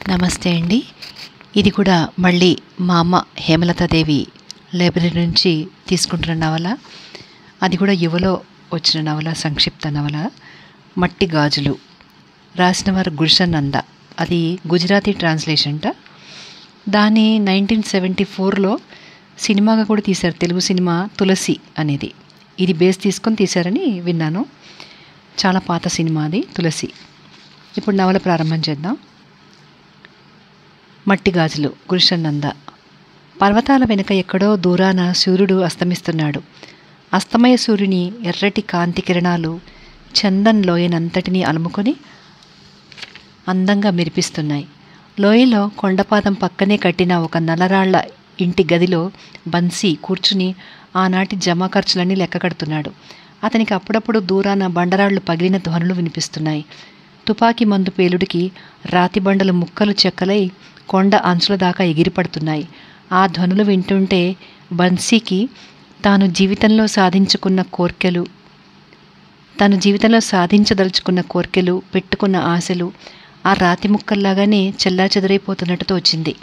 నమస్తే అండి. ఇది కూడా మళ్ళీ మా అమ్మ హేమలతాదేవి లైబ్రరీ నుంచి తీసుకుంటున్న నవల. అది కూడా యువలో వచ్చిన నవల, సంక్షిప్త నవల. మట్టి గాజులు. రాసిన వారు గుల్షన్ నంద. అది గుజరాతీ ట్రాన్స్లేషన్ట. దాన్ని 1974లో సినిమాగా కూడా తీశారు. తెలుగు సినిమా తులసి అనేది. ఇది బేస్ తీసుకొని తీశారని విన్నాను. చాలా పాత సినిమా అది తులసి. ఇప్పుడు నవల ప్రారంభం చేద్దాం. మట్టి గాజులు. గుల్షన్ నంద. పర్వతాల వెనుక ఎక్కడో దూరాన సూర్యుడు అస్తమిస్తున్నాడు. అస్తమయ సూర్యుని ఎర్రటి కాంతి కిరణాలు చందన్ లోయనంతటినీ అలుముకొని అందంగా మెరిపిస్తున్నాయి. లోయలో కొండపాదం పక్కనే కట్టిన ఒక నల్లరాళ్ల ఇంటి గదిలో బన్సీ కూర్చుని ఆనాటి జమా ఖర్చులన్నీ లెక్క కడుతున్నాడు. అతనికి అప్పుడప్పుడు దూరాన బండరాళ్లు పగిలిన ధ్వనులు వినిపిస్తున్నాయి. తుపాకీ మందు పేలుడికి రాతి బండలు ముక్కలు చెక్కలై కొండ అంచుల దాకా ఎగిరిపడుతున్నాయి. ఆ ధ్వనులు వింటుంటే బన్సీకి తాను జీవితంలో సాధించదలుచుకున్న కోర్కెలు, పెట్టుకున్న ఆశలు ఆ రాతి ముక్కల్లాగానే చెల్లాచెదరైపోతున్నట్టు తోచింది.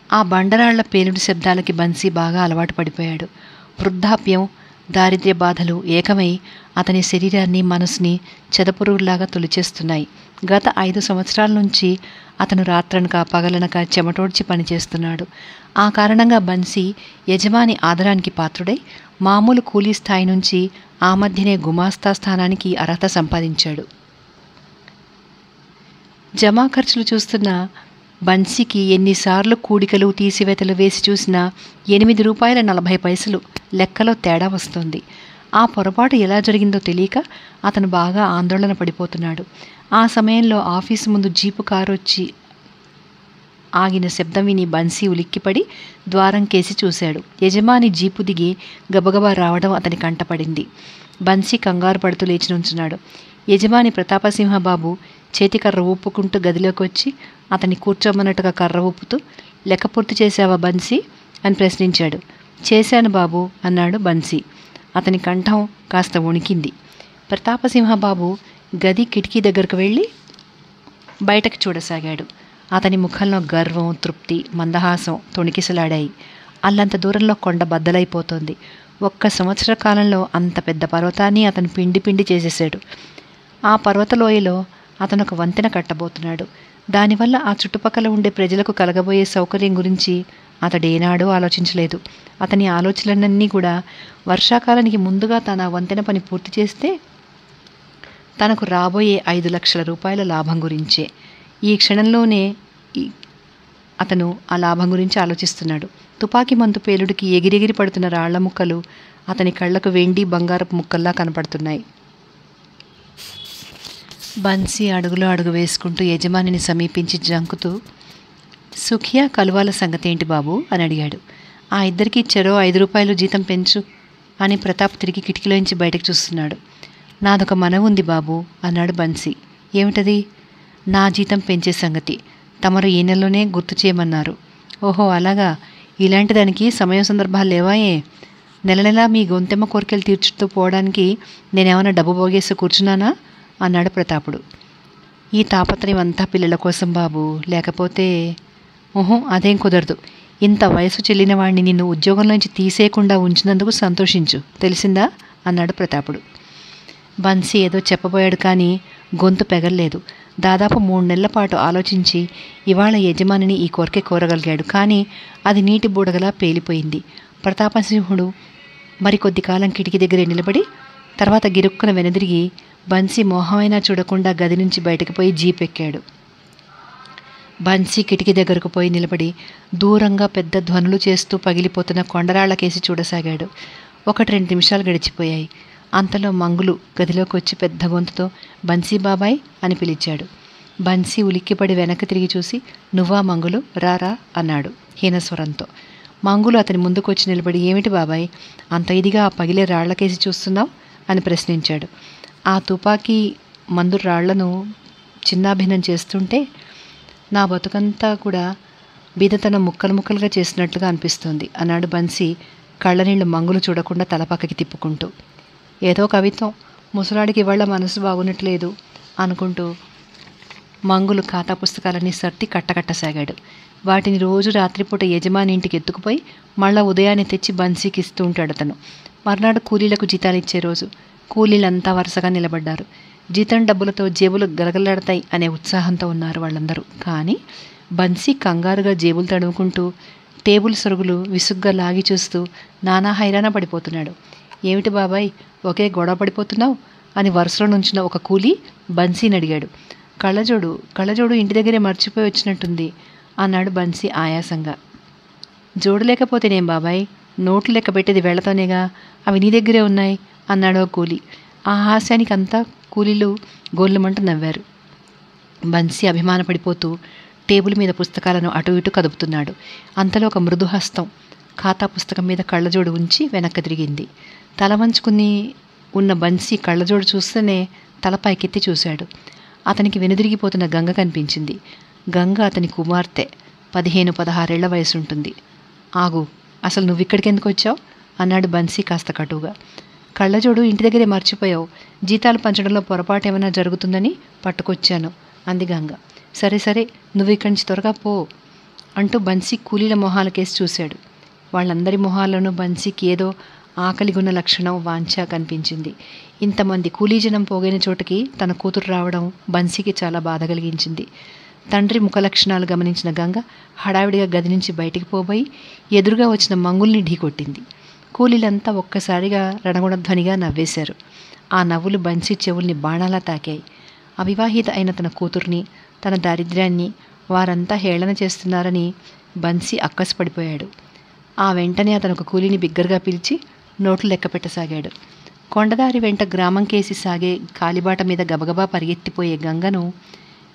ఆ బండరాళ్ల పేలుడు శబ్దాలకి బన్సీ బాగా అలవాటు పడిపోయాడు. వృద్ధాప్యం, దారిద్ర్య బాధలు ఏకమై అతని శరీరాన్ని, మనసుని చెదపురుగులాగా తొలిచేస్తున్నాయి. గత 5 సంవత్సరాల నుంచి అతను రాత్రనక పగలనక చెమటోడ్చి పనిచేస్తున్నాడు. ఆ కారణంగా బన్సీ యజమాని ఆదరానికి పాత్రుడై మామూలు కూలీ స్థాయి నుంచి ఆ మధ్యనే గుమాస్తా స్థానానికి అర్హత సంపాదించాడు. జమా ఖర్చులు చూస్తున్న బన్సీకి ఎన్నిసార్లు కూడికలు తీసివేతలు వేసి చూసినా ₹8.40 లెక్కలో తేడా వస్తోంది. ఆ పొరపాటు ఎలా జరిగిందో తెలియక అతను బాగా ఆందోళన పడిపోతున్నాడు. ఆ సమయంలో ఆఫీసు ముందు జీపు కారు వచ్చి ఆగిన శబ్దం విని బన్సీ ఉలిక్కిపడి ద్వారం కేసి చూశాడు. యజమాని జీపు దిగి గబగబా రావడం అతని కంటపడింది. బన్సీ కంగారు పడుతూ లేచి నుంచున్నాడు. యజమాని ప్రతాపసింహబాబు చేతికర్ర ఊపుకుంటూ గదిలోకి వచ్చి అతన్ని కూర్చోమన్నట్టుగా కర్ర ఊపుతూ, లెక్క పూర్తి చేశావా బన్సీ అని ప్రశ్నించాడు. చేశాను బాబు అన్నాడు బన్సీ. అతని కంఠం కాస్త వణికింది. ప్రతాపసింహబాబు గది కిటికీ దగ్గరకు వెళ్ళి బయటకు చూడసాగాడు. అతని ముఖంలో గర్వం, తృప్తి, మందహాసం తొణికిసలాడాయి. అల్లంత దూరంలో కొండ బద్దలైపోతోంది. 1 సంవత్సర కాలంలో అంత పెద్ద పర్వతాన్ని అతను పిండి పిండి చేసేశాడు. ఆ పర్వతలోయలో అతను ఒక వంతెన కట్టబోతున్నాడు. దానివల్ల ఆ చుట్టుపక్కల ఉండే ప్రజలకు కలగబోయే సౌకర్యం గురించి అతడేనాడూ ఆలోచించలేదు. అతని ఆలోచనలన్నీ కూడా వర్షాకాలానికి ముందుగా తన వంతెన పని పూర్తి చేస్తే తనకు రాబోయే ₹5 లక్షల లాభం గురించే. ఈ క్షణంలోనే అతను ఆ లాభం గురించి ఆలోచిస్తున్నాడు. తుపాకీ మందు పేలుడికి ఎగిరెగిరి పడుతున్న రాళ్ల ముక్కలు అతని కళ్లకు వెండి, బంగారపు ముక్కల్లా కనపడుతున్నాయి. బన్సీ అడుగులో అడుగు వేసుకుంటూ యజమానిని సమీపించి జంకుతూ, సుఖియా కలువాల సంగతి ఏంటి బాబు అని అడిగాడు. ఆ ఇద్దరికి చెరో ₹5 జీతం పెంచు అని ప్రతాప్ తిరిగి కిటికీలోంచి బయటకు చూస్తున్నాడు. నాదొక మనవి ఉంది బాబు అన్నాడు బన్సీ. ఏమిటది? నా జీతం పెంచే సంగతి తమరు ఈ నెలలోనే గుర్తు చేయమన్నారు. ఓహో అలాగా. ఇలాంటి దానికి సమయం సందర్భాలు లేవాయే? నెల నెలా మీ గొంతెమ్మ కోరికలు తీర్చుతూ పోవడానికి నేనేమన్నా డబ్బు పోగేసి కూర్చున్నానా అన్నాడు ప్రతాపుడు. ఈ తాపత్రయం అంతా పిల్లల కోసం బాబు, లేకపోతే అదేం కుదరదు. ఇంత వయసు చెల్లిన వాడిని నిన్ను ఉద్యోగంలోంచి తీసేయకుండా ఉంచినందుకు సంతోషించు, తెలిసిందా అన్నాడు ప్రతాపుడు. బన్సీ ఏదో చెప్పబోయాడు కానీ గొంతు పెగల్లేదు. దాదాపు 3 నెలల పాటు ఆలోచించి ఇవాళ యజమానిని ఈ కోరిక కోరగలిగాడు. కానీ అది నీటి బూడగలా పేలిపోయింది. ప్రతాపసింహుడు మరికొద్ది కాలం కిటికీ దగ్గరే నిలబడి తర్వాత గిరుక్కున వెనుదిరిగి బన్సీ మోహమైనా చూడకుండా గది నుంచి బయటకు పోయి జీప్ ఎక్కాడు. బన్సీ కిటికీ దగ్గరకు పోయి నిలబడి దూరంగా పెద్ద ధ్వనులు చేస్తూ పగిలిపోతున్న కొండరాళ్లకేసి చూడసాగాడు. 1-2 నిమిషాలు గడిచిపోయాయి. అంతలో మంగులు గదిలోకి వచ్చి పెద్ద గొంతుతో బన్సీ బాబాయ్ అని పిలిచాడు. బన్సీ ఉలిక్కిపడి వెనక్కి తిరిగి చూసి, నువ్వా మంగులు, రారా అన్నాడు హీనస్వరంతో. మంగులు అతని ముందుకు వచ్చి నిలబడి, ఏమిటి బాబాయ్ అంత ఇదిగా ఆ పగిలే రాళ్లకేసి చూస్తున్నావు అని ప్రశ్నించాడు. ఆ తుపాకీ మందు రాళ్లను చిన్నాభిన్నం చేస్తుంటే నా బతుకంతా కూడా బీదతనం ముక్కలు ముక్కలుగా చేసినట్లుగా అనిపిస్తోంది అన్నాడు బన్సీ కళ్ళనీళ్లు మంగులు చూడకుండా తల పక్కకి తిప్పుకుంటూ. ఏదో కవిత్వం, ముసలాడికి ఇవాళ మనసు బాగున్నట్లేదు అనుకుంటూ మంగులు ఖాతా పుస్తకాలన్నీ సర్ది కట్టకట్టసాగాడు. వాటిని రోజు రాత్రిపూట యజమాని ఇంటికి ఎత్తుకుపోయి మళ్ళా ఉదయాన్నే తెచ్చి బన్సీకి ఇస్తూ ఉంటాడు అతను. మర్నాడు కూలీలకు జీతాలిచ్చే రోజు. కూలీలంతా వరుసగా నిలబడ్డారు. జీతం డబ్బులతో జేబులు గలగలాడతాయి అనే ఉత్సాహంతో ఉన్నారు వాళ్ళందరూ. కానీ బన్సీ కంగారుగా జేబులు తడుముకుంటూ టేబుల్ సొరుగులు విసుగ్గా లాగి చూస్తూ నానా హైరాణ పడిపోతున్నాడు. ఏమిటి బాబాయ్, ఒకే గొడవ పడిపోతున్నావు అని వరుసలో నుంచిన ఒక కూలీ బన్సీని అడిగాడు. కళ్ళజోడు ఇంటి దగ్గరే మర్చిపోయి వచ్చినట్టుంది అన్నాడు బన్సీ ఆయాసంగా. జోడు లేకపోతేనేం బాబాయ్, నోట్లు లెక్క పెట్టేది వేళ్లతోనేగా, అవి నీ దగ్గరే ఉన్నాయి అన్నాడు ఓ కూలీ. ఆ హాస్యానికి అంతా కూలీలు గోళ్ళమంటూ నవ్వారు. బన్సీ అభిమానపడిపోతూ టేబుల్ మీద పుస్తకాలను అటు ఇటు కదుపుతున్నాడు. అంతలో ఒక మృదుహస్తం ఖాతా పుస్తకం మీద కళ్ళజోడు ఉంచి వెనక్కి తిరిగింది. తల వంచుకుని ఉన్న బన్సీ కళ్ళజోడు చూస్తేనే తల పైకెత్తి చూశాడు. అతనికి వెనుదిరిగిపోతున్న గంగ కనిపించింది. గంగ అతని కుమార్తె, 15-16 వయసుంటుంది. ఆగు, అసలు నువ్విక్కడికి ఎందుకు వచ్చావు అన్నాడు బన్సీ కాస్త కటువుగా. కళ్ళజోడు ఇంటి దగ్గరే మర్చిపోయావు, జీతాలు పంచడంలో పొరపాటు ఏమైనా జరుగుతుందని పట్టుకొచ్చాను అంది గంగ. సరే సరే, నువ్వు ఇక్కడి నుంచి త్వరగా పో అంటూ బన్సీ కూలీల మొహాలకేసి చూశాడు. వాళ్ళందరి మొహాల్లోనూ బన్సీకి ఏదో ఆకలిగున్న లక్షణం, వాంఛ కనిపించింది. ఇంతమంది కూలీజనం పోగైన చోటుకి తన కూతురు రావడం బన్సీకి చాలా బాధ కలిగించింది. తండ్రి ముఖ లక్షణాలు గమనించిన గంగ హడావిడిగా గది నుంచి బయటికి పోబోయి ఎదురుగా వచ్చిన మంగుల్ని ఢీకొట్టింది. కూలీలంతా ఒక్కసారిగా రణగుణధ్వనిగా నవ్వేశారు. ఆ నవ్వులు బన్సీ చెవుల్ని బాణాలా తాకాయి. అవివాహిత అయిన తన కూతుర్ని, తన దారిద్ర్యాన్ని వారంతా హేళన చేస్తున్నారని బన్సీ అక్కసపడిపోయాడు. ఆ వెంటనే అతను ఒక కూలీని బిగ్గరగా పిలిచి నోట్లు లెక్క పెట్టసాగాడు. కొండదారి వెంట గ్రామం కేసి సాగే కాలిబాట మీద గబగబా పరిగెత్తిపోయే గంగను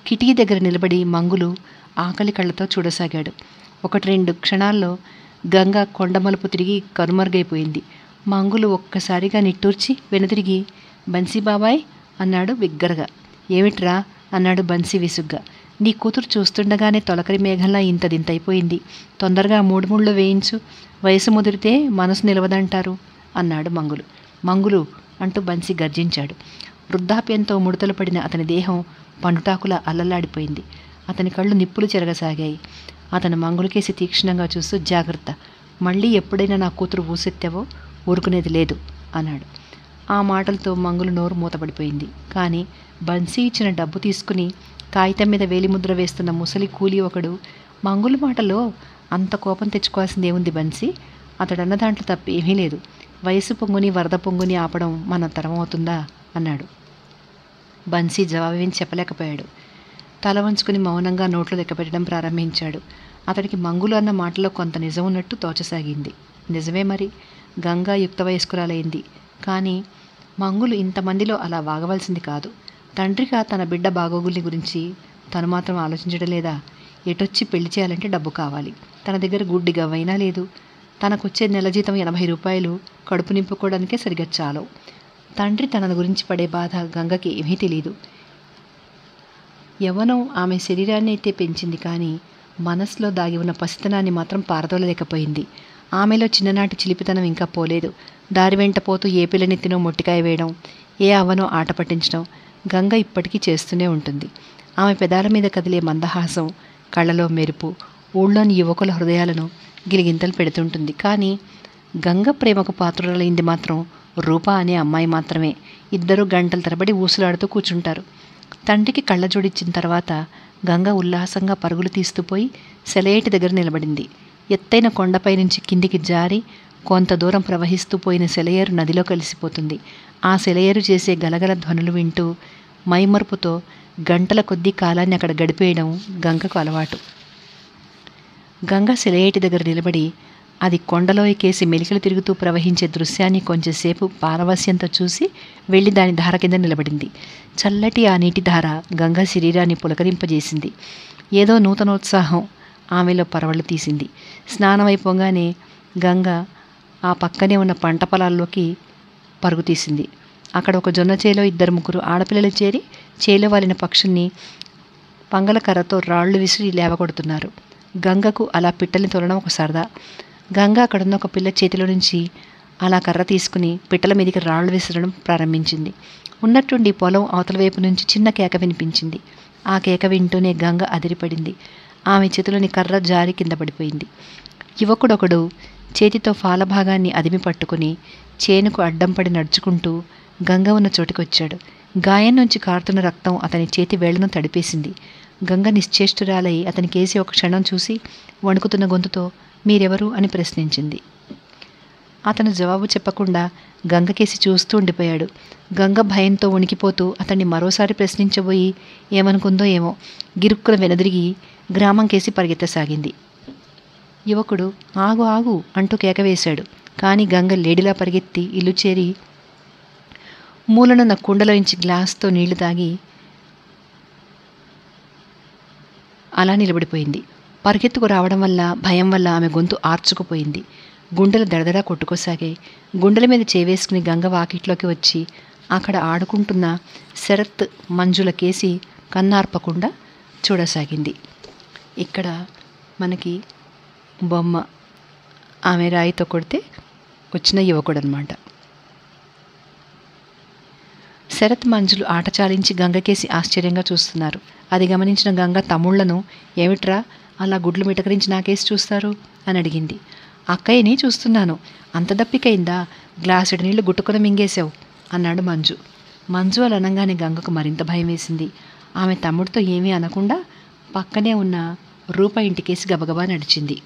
కిటికీ దగ్గర నిలబడి మంగులు ఆకలి కళ్ళతో చూడసాగాడు. 1-2 క్షణాల్లో గంగ కొండమలుపు తిరిగి కనుమరుగైపోయింది. మంగులు ఒక్కసారిగా నిట్టూర్చి వెనుదిరిగి బన్సీ బాబాయ్ అన్నాడు బిగ్గరగా. ఏమిట్రా అన్నాడు బన్సీ విసుగ్గా. నీ కూతురు చూస్తుండగానే తొలకరి మేఘంలా ఇంతదింతైపోయింది. తొందరగా 3 ముళ్ళు వేయించు, వయసు ముదిరితే మనసు నిలవదంటారు అన్నాడు మంగులు. మంగులు అంటూ బన్సీ గర్జించాడు. వృద్ధాప్యంతో ముడతలు పడిన అతని దేహం పండుటాకులా అల్లలాడిపోయింది. అతని కళ్ళు నిప్పులు చెరగసాగాయి. అతను మంగులకేసి తీక్షణంగా చూస్తూ జాగ్రత్త, మళ్ళీ ఎప్పుడైనా నా కూతురు ఊసెత్తావో ఊరుకునేది లేదు అన్నాడు. ఆ మాటలతో మంగులు నోరు మూతపడిపోయింది. కానీ బన్సీ ఇచ్చిన డబ్బు తీసుకుని కాగితం మీద వేలిముద్ర వేస్తున్న ముసలి కూలీ ఒకడు, మంగులు మాటలో అంత కోపం తెచ్చుకోవాల్సిందేముంది బన్సీ, అతడన్న దాంట్లో తప్పు ఏమీ లేదు. వయసు పొంగుని వరద పొంగుని ఆపడం మన తరం అవుతుందా అన్నాడు. బన్సీ జవాబేం చెప్పలేకపోయాడు. తల వంచుకుని మౌనంగా నోట్లు లెక్కపెట్టడం ప్రారంభించాడు. అతడికి మంగులు అన్న మాటలో కొంత నిజం ఉన్నట్టు తోచసాగింది. నిజమే మరి, గంగా యుక్త వయస్కురాలైంది. కానీ మంగులు ఇంతమందిలో అలా వాగవలసింది కాదు. తండ్రిగా తన బిడ్డ బాగోగుల్ని గురించి తను మాత్రం ఆలోచించడం లేదా? ఎటొచ్చి పెళ్లి చేయాలంటే డబ్బు కావాలి. తన దగ్గర గుడ్డి గవ్వైనా లేదు. తనకొచ్చే నెల జీతం 80 రూపాయలు కడుపు నింపుకోవడానికే సరిగ్గా చాలవు. తండ్రి తన గురించి పడే బాధ గంగకి ఏమీ తెలియదు. యవ్వనం ఆమె శరీరాన్ని అయితే పెంచింది, కానీ మనసులో దాగి ఉన్న పసితనాన్ని మాత్రం పారదోలలేకపోయింది. ఆమెలో చిన్ననాటి చిలిపితనం ఇంకా పోలేదు. దారి వెంట పోతూ ఏ పిల్లనెత్తినో మొట్టికాయ వేయడం, ఏ అవ్వనో ఆట పట్టించడం గంగ ఇప్పటికీ చేస్తూనే ఉంటుంది. ఆమె పెదాల మీద కదిలే మందహాసం, కళ్ళలో మెరుపు ఊళ్ళోని యువకుల హృదయాలను గిలిగింతలు పెడుతుంటుంది. కానీ గంగ ప్రేమకు పాత్రులైంది మాత్రం రూప అనే అమ్మాయి మాత్రమే. ఇద్దరు గంటల తరబడి ఊసులాడుతూ కూర్చుంటారు. తండ్రికి కళ్ళజోడిచ్చిన తర్వాత గంగ ఉల్లాసంగా పరుగులు తీస్తూ పోయి సెలయేటి దగ్గర నిలబడింది. ఎత్తైన కొండపై నుంచి కిందికి జారి కొంత దూరం ప్రవహిస్తూ పోయిన సెలయేరు నదిలో కలిసిపోతుంది. ఆ సెలయేరు చేసే గలగల ధ్వనులు వింటూ మైమరుపుతో గంటల కొద్దీ కాలాన్ని అక్కడ గడిపేయడం గంగకు అలవాటు. గంగ సెలయేటి దగ్గర నిలబడి అది కొండలోయకేసి మెలికలు తిరుగుతూ ప్రవహించే దృశ్యాన్ని కొంచెంసేపు పారవస్యంతో చూసి వెళ్ళి దాని ధార కింద నిలబడింది. చల్లటి ఆ నీటి ధార గంగ శరీరాన్ని పులకరింపజేసింది. ఏదో నూతనోత్సాహం ఆమెలో పరవళ్ళు తీసింది. స్నానం అయిపోగానే గంగ ఆ పక్కనే ఉన్న పంట పొలాల్లోకి పరుగు తీసింది. అక్కడ ఒక జొన్న చేలో 2-3 ఆడపిల్లలు చేరి చేలో వాలిన పక్షుల్ని పంగల కర్రతో రాళ్లు విసిరి లేవగొడుతున్నారు. గంగకు అలా పిట్టల్ని తోలడం ఒక సరదా. గంగ అక్కడున్న ఒక పిల్ల చేతిలో నుంచి అలా కర్ర తీసుకుని పిట్టల మీదకి రాళ్లు విసరడం ప్రారంభించింది. ఉన్నట్టుండి పొలం అవతల వైపు నుంచి చిన్న కేక వినిపించింది. ఆ కేక వింటూనే గంగ అదిరిపడింది. ఆమె చేతిలోని కర్ర జారి కింద పడిపోయింది. యువకుడొకడు చేతితో ఫాలభాగాన్ని అదిమి పట్టుకుని చేనుకు అడ్డం పడి నడుచుకుంటూ గంగ ఉన్న చోటికొచ్చాడు. గాయం నుంచి కారుతున్న రక్తం అతని చేతి వేళ్లను తడిపేసింది. గంగ నిశ్చేష్టురాలై అతని కేసి ఒక క్షణం చూసి వణుకుతున్న గొంతుతో మీరెవరు అని ప్రశ్నించింది. అతను జవాబు చెప్పకుండా గంగ కేసి చూస్తూ ఉండిపోయాడు. గంగ భయంతో వణికిపోతూ అతన్ని మరోసారి ప్రశ్నించబోయి ఏమనుకుందో ఏమో గిరుక్కున వెనుదిరిగి గ్రామం కేసి పరిగెత్తసాగింది. యువకుడు ఆగు ఆగు అంటూ కేక వేశాడు. కానీ గంగ లేడిలా పరిగెత్తి ఇల్లు చేరి మూలనున్న కుండలో నుంచి గ్లాస్తో నీళ్లు తాగి అలా నిలబడిపోయింది. పరిగెత్తుకు రావడం వల్ల భయం వల్ల ఆమె గొంతు ఆర్చుకుపోయింది. గుండెలు దడదడా కొట్టుకోసాగాయి. గుండెల మీద చేవేసుకుని గంగ వాకిట్లోకి వచ్చి అక్కడ ఆడుకుంటున్న శరత్ మంజుల కేసి కన్నార్పకుండా చూడసాగింది. ఇక్కడ మనకి బొమ్మ ఆమె రాయితో కొడితే వచ్చిన యువకుడు అనమాట. శరత్ మంజులు ఆట చాలించి గంగకేసి ఆశ్చర్యంగా చూస్తున్నారు. అది గమనించిన గంగ తమ్ముళ్లను ఏమిట్రా అలా గుడ్లు మిటకరించి నాకేసి చూస్తారు అని అడిగింది. అక్కయ్యని చూస్తున్నాను, అంత దప్పికైందా, గ్లాసుడి నీళ్లు గుట్టుకొని మింగేశావు అన్నాడు మంజు. మంజు అలా అనగానే గంగకు మరింత భయం వేసింది. ఆమె తమ్ముడితో ఏమీ అనకుండా పక్కనే ఉన్న రూప ఇంటికేసి గబగబా నడిచింది.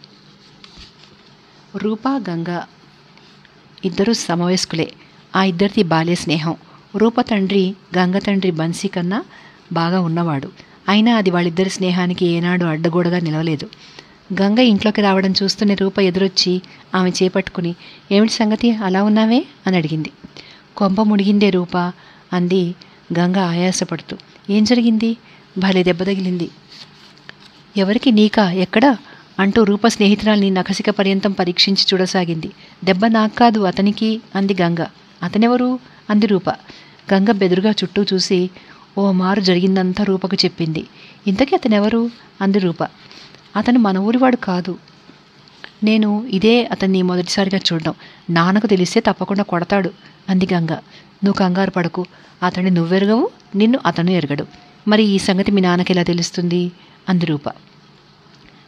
రూప గంగ ఇద్దరు సమవయస్కులే. ఆ ఇద్దరిది బాల్య స్నేహం. రూప తండ్రి గంగ తండ్రి బన్సీ కన్నా బాగా ఉన్నవాడు. అయినా అది వాళ్ళిద్దరి స్నేహానికి ఏనాడు అడ్డగోడగా నిలవలేదు. గంగ ఇంట్లోకి రావడం చూస్తూనే రూప ఎదురొచ్చి ఆమె చేపట్టుకుని ఏమిటి సంగతి అలా ఉన్నావే అని అడిగింది. కొంప ముడిగిందే రూప అంది గంగ ఆయాసపడుతూ. ఏం జరిగింది? భలే దెబ్బ తగిలింది. ఎవరికి? నీకా? ఎక్కడా అంటూ రూప స్నేహితురాల్ని నఖసిక పర్యంతం పరీక్షించి చూడసాగింది. దెబ్బ నాకు కాదు అతనికి అంది గంగ. అతనెవరు అంది రూప. గంగ బెదురుగా చుట్టూ చూసి ఓ మారు జరిగిందంతా రూపకు చెప్పింది. ఇంతకీ అతనెవరు అంది రూప. అతను మన ఊరివాడు కాదు. నేను ఇదే అతన్ని మొదటిసారిగా చూడడం. నాన్నకు తెలిస్తే తప్పకుండా కొడతాడు అంది గంగ. నువ్వు కంగారు పడకు, అతన్ని నువ్వెరగవు, నిన్ను అతను ఎరగడు. మరి ఈ సంగతి మీ నాన్నకి ఎలా తెలుస్తుంది అంది రూప.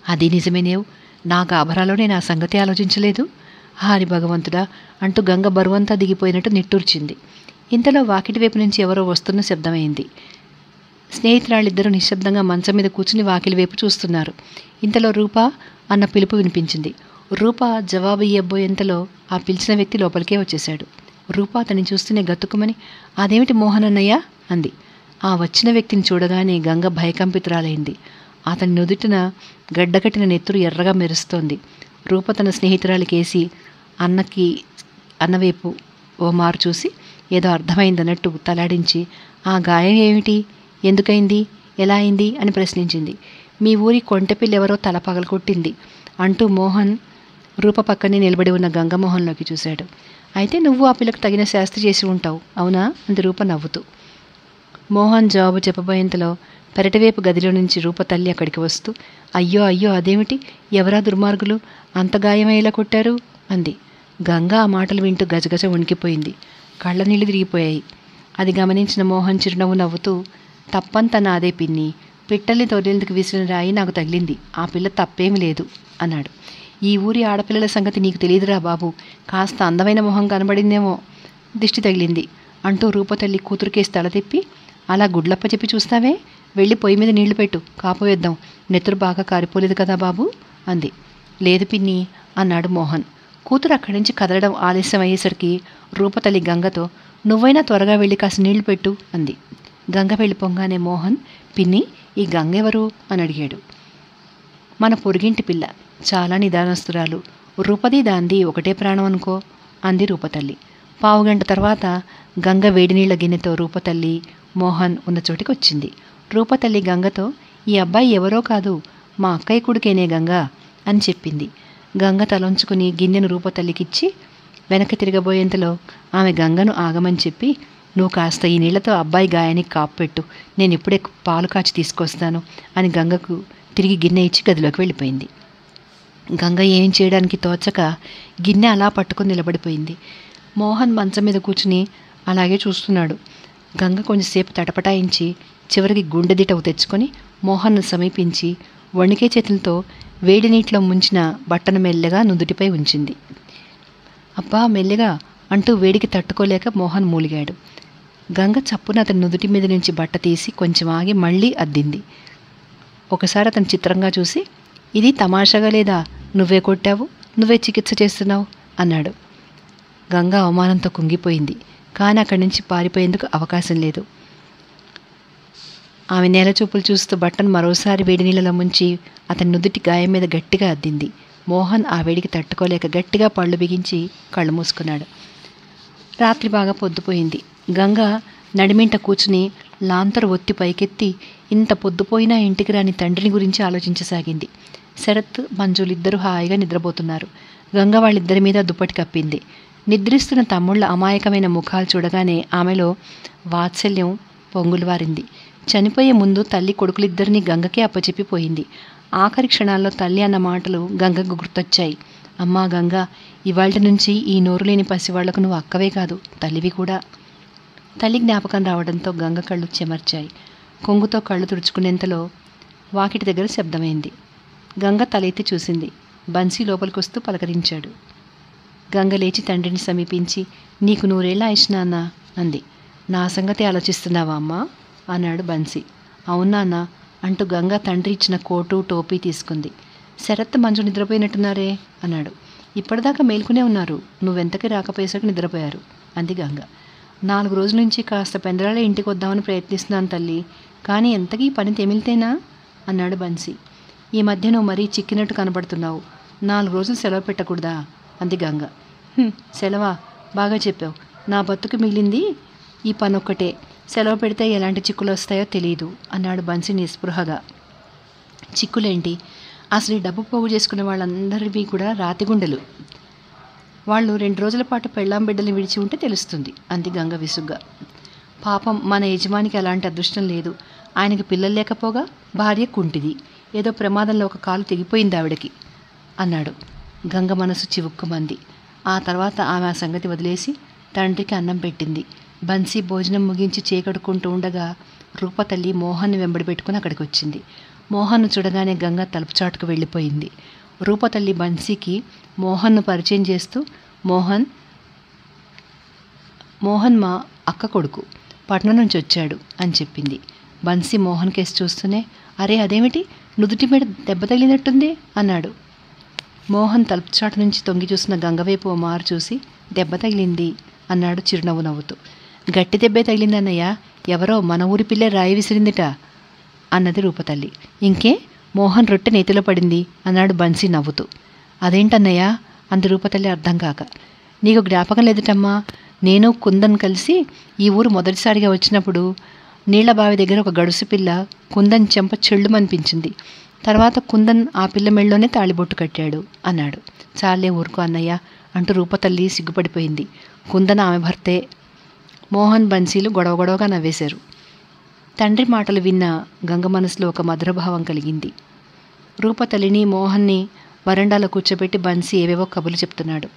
అది నిజమేనేవు, నా గాభరాలో నేను ఆ సంగతి ఆలోచించలేదు. హారి భగవంతుడా అంటూ గంగ బరువంతా దిగిపోయినట్టు నిట్టూర్చింది. ఇంతలో వాకిటి వైపు నుంచి ఎవరో వస్తున్న శబ్దమైంది. స్నేహితురాళ్ళిద్దరూ నిశ్శబ్దంగా మంచం మీద కూర్చుని వాకిలి వైపు చూస్తున్నారు. ఇంతలో రూప అన్న పిలుపు వినిపించింది. రూప జవాబు ఇయ్యబోయేంతలో ఆ పిలిచిన వ్యక్తి లోపలికే వచ్చేశాడు. రూప అతన్ని చూస్తూనే గతుక్కుమని అదేమిటి మోహన్ అన్నయ్య అంది. ఆ వచ్చిన వ్యక్తిని చూడగానే గంగ భయకంపితురాలైంది. అతని నుదుటిన గడ్డకట్టిన నెత్తురు ఎర్రగా మెరుస్తోంది. రూప తన స్నేహితురాలికేసి అన్నవైపు ఓ మారు చూసి ఏదో అర్థమైందన్నట్టు తలాడించి ఆ గాయం ఏమిటి, ఎందుకైంది, ఎలా అయింది అని ప్రశ్నించింది. మీ ఊరి కొంటెపిల్లెవరో తల పగలగొట్టింది అంటూ మోహన్ రూప పక్కనే నిలబడి ఉన్న గంగమోహన్లోకి చూశాడు. అయితే నువ్వు ఆ పిల్లకు తగిన శాస్త్రి చేసి ఉంటావు అవునా అంది రూప నవ్వుతూ. మోహన్ జవాబు చెప్పబోయేంతలో పెరటివైపు గదిలో నుంచి రూప తల్లి అక్కడికి వస్తూ అయ్యో అయ్యో అదేమిటి, ఎవరా దుర్మార్గులు అంత గాయమయ్యేలా కొట్టారు అంది. గంగ ఆ మాటలు వింటూ గజగజ వణికిపోయింది. కళ్ళ నీళ్ళు తిరిగిపోయాయి. అది గమనించిన మోహన్ చిరునవ్వు నవ్వుతూ తప్పంతా నాదే పిన్ని, పిట్టల్ని తొర్రెందుకు విసిరిన రాయి నాకు తగిలింది, ఆ పిల్ల తప్పేమీ లేదు అన్నాడు. ఈ ఊరి ఆడపిల్లల సంగతి నీకు తెలియదురా బాబు, కాస్త అందమైన మొహం కనబడిందేమో దిష్టి తగిలింది అంటూ రూపతల్లి కూతురుకేసి తల తిప్పి అలా గుడ్లప్ప చెప్పి చూస్తావే, వెళ్ళి పొయ్యి మీద నీళ్లు పెట్టు, కాపు వేద్దాం, నెత్తురు బాగా కారిపోలేదు కదా బాబు అంది. లేదు పిన్ని అన్నాడు మోహన్. కూతురు అక్కడి నుంచి కదలడం ఆలస్యం అయ్యేసరికి రూపతల్లి గంగతో నువ్వైనా త్వరగా వెళ్ళి కాస్త నీళ్లు పెట్టు అంది. గంగ వెళ్ళిపోగానే మోహన్ పిన్ని ఈ గంగ ఎవరు అని అడిగాడు. మన పొరుగింటి పిల్ల, చాలా నిదానస్తురాలు, రూపది దాంది ఒకటే ప్రాణం అనుకో అంది రూపతల్లి. పావుగంట తర్వాత గంగ వేడినీళ్ల గిన్నెతో రూపతల్లి మోహన్ ఉన్న చోటికి వచ్చింది. రూపతల్లి గంగతో ఈ అబ్బాయి ఎవరో కాదు, మా అక్కయ్య కొడుకేనే గంగ అని చెప్పింది. గంగ తలొంచుకుని గిన్నెను రూపతల్లికిచ్చి వెనక్కి తిరగబోయేంతలో ఆమె గంగను ఆగమని చెప్పి నువ్వు కాస్త ఈ నీళ్లతో అబ్బాయి గాయానికి కాపు పెట్టు, నేను ఇప్పుడే పాలు కాచి తీసుకొస్తాను అని గంగకు తిరిగి గిన్నె ఇచ్చి గదిలోకి వెళ్ళిపోయింది. గంగ ఏం చేయడానికి తోచక గిన్నె అలా పట్టుకొని నిలబడిపోయింది. మోహన్ మంచం మీద కూర్చుని అలాగే చూస్తున్నాడు. గంగ కొంచెంసేపు తటపటాయించి చివరికి గుండెదిటవు తెచ్చుకొని మోహన్ను సమీపించి వణికే చేతులతో వేడి నీటిలో ముంచిన బట్టను మెల్లగా నుదుటిపై ఉంచింది. అబ్బా మెల్లగా అంటూ వేడికి తట్టుకోలేక మోహన్ మూలిగాడు. గంగ చప్పున అతని నుదుటి మీద నుంచి బట్ట తీసి కొంచెం ఆగి మళ్ళీ అద్దింది. ఒకసారి అతను చిత్రంగా చూసి, ఇది తమాషాగా లేదా? నువ్వే కొట్టావు, నువ్వే చికిత్స చేస్తున్నావు అన్నాడు. గంగ అవమానంతో కుంగిపోయింది. కానీ అక్కడి నుంచి పారిపోయేందుకు అవకాశం లేదు. ఆమె నేల చూపులు చూస్తూ బట్టను మరోసారి వేడి నీళ్ళలో ముంచి అతని నుదుటి గాయం మీద గట్టిగా అద్దింది. మోహన్ ఆ వేడికి తట్టుకోలేక గట్టిగా పళ్ళు బిగించి కళ్ళు మూసుకున్నాడు. రాత్రి బాగా పొద్దుపోయింది. గంగ నడిమింట కూర్చుని లాంతరు ఒత్తి పైకెత్తి ఇంత పొద్దుపోయినా ఇంటికి రాని తండ్రిని గురించి ఆలోచించసాగింది. శరత్, మంజులు ఇద్దరు హాయిగా నిద్రపోతున్నారు. గంగ వాళ్ళిద్దరి మీద దుప్పటి కప్పింది. నిద్రిస్తున్న తమ్ముళ్ళ అమాయకమైన ముఖాలు చూడగానే ఆమెలో వాత్సల్యం పొంగులువారింది. చనిపోయే ముందు తల్లి కొడుకులిద్దరినీ గంగకే అప్పచెప్పిపోయింది. ఆఖరి క్షణాల్లో తల్లి అన్న మాటలు గంగకు గుర్తొచ్చాయి. అమ్మా గంగ, ఇవాళ నుంచి ఈ నోరు లేని పసివాళ్లకు నువ్వు అక్కవే కాదు, తల్లివి కూడా. తల్లి జ్ఞాపకం రావడంతో గంగ కళ్ళు చెమర్చాయి. కొంగుతో కళ్ళు తుడుచుకునేంతలో వాకిటి దగ్గర శబ్దమైంది. గంగ తలెత్తి చూసింది. బన్సీ లోపలికొస్తూ పలకరించాడు. గంగ లేచి తండ్రిని సమీపించి, నీకు 100 ఆయుష్ నాన్న అంది. నా సంగతి ఆలోచిస్తున్నావా అమ్మా అన్నాడు బన్సీ. అవునా అన్న అంటూ గంగ తండ్రి ఇచ్చిన కోటు, టోపీ తీసుకుంది. శరత్, మంజు నిద్రపోయినట్టున్నారే అన్నాడు. ఇప్పటిదాకా మేల్కొనే ఉన్నారు, నువ్వెంతకీ రాకపోయేసరికి నిద్రపోయారు అంది గంగ. 4 రోజుల నుంచి కాస్త పెందరాలే ఇంటికి వద్దామని ప్రయత్నిస్తున్నాను తల్లి, కానీ ఎంతకీ పని తెమిలితేనా అన్నాడు బన్సీ. ఈ మధ్య నువ్వు మరీ చిక్కినట్టు కనబడుతున్నావు, 4 రోజులు సెలవు పెట్టకూడదా అంది గంగ. సెలవా? బాగా చెప్పావు. నా బతుకు మిగిలింది ఈ పనొక్కటే. సెలవు పెడితే ఎలాంటి చిక్కులు వస్తాయో తెలియదు అన్నాడు బన్సీ నిస్పృహగా. చిక్కులేంటి? అసలు ఈ డబ్బు పోగు చేసుకున్న వాళ్ళందరివి కూడా రాతిగుండెలు. వాళ్ళు 2 రోజుల పాటు పెళ్ళాం బిడ్డలు విడిచి ఉంటే తెలుస్తుంది అంది గంగ విసుగ్గా. పాపం మన యజమానికి అలాంటి అదృష్టం లేదు. ఆయనకి పిల్లలు లేకపోగా భార్య కుంటిది. ఏదో ప్రమాదంలో ఒక కాలు తెగిపోయింది ఆవిడకి అన్నాడు. గంగ మనసు చివుక్కుమంది. ఆ తర్వాత ఆమె ఆ సంగతి వదిలేసి తండ్రికి అన్నం పెట్టింది. బన్సీ భోజనం ముగించి చేకడుకుంటూ ఉండగా రూపతల్లి మోహన్ని వెంబడి పెట్టుకుని అక్కడికి వచ్చింది. మోహన్ను చూడగానే గంగ తలుపు చాటుకు వెళ్ళిపోయింది. రూపతల్లి బన్సీకి మోహన్ను పరిచయం చేస్తూ, మోహన్ మా అక్క కొడుకు, పట్నం నుంచి వచ్చాడు అని చెప్పింది. బన్సీ మోహన్ కేసు చూస్తూనే, అరే అదేమిటి, నుదుటి మీద దెబ్బ తగిలినట్టుంది అన్నాడు. మోహన్ తలుపు చాటు నుంచి తొంగి చూసిన గంగవైపు ఓ మారు చూసి, దెబ్బ తగిలింది అన్నాడు చిరునవ్వు నవ్వుతూ. గట్టి దెబ్బే తగిలిందన్నయ్య, ఎవరో మన ఊరి పిల్లే రాయి విసిరిందిట అన్నది రూపతల్లి. ఇంకే, మోహన్ రొట్టె నేతిలో పడింది అన్నాడు బన్సీ నవ్వుతూ. అదేంటన్నయ్య అంది రూపతల్లి అర్థం కాక. నీకు జ్ఞాపకం లేదుటమ్మా, నేను కుందన్ కలిసి ఈ ఊరు మొదటిసారిగా వచ్చినప్పుడు నీళ్ల బావి దగ్గర ఒక గడుసు పిల్ల కుందన్ చెంప చెళ్ళుమనిపించింది. తర్వాత కుందన్ ఆ పిల్ల మెళ్ళలోనే తాళిబొట్టు కట్టాడు అన్నాడు. చాలే ఊరుకో అన్నయ్య అంటూ రూపతల్లి సిగ్గుపడిపోయింది. కుందన్ ఆమె భర్తే. మోహన్, బన్సీలు గొడవగా నవ్వేశారు. తండ్రి మాటలు విన్న గంగ మనసులో ఒక మధురభావం కలిగింది. రూపతల్లిని, మోహన్ని వరండాలో కూర్చోబెట్టి బన్సీ ఏవేవో కబుర్లు చెప్తున్నాడు.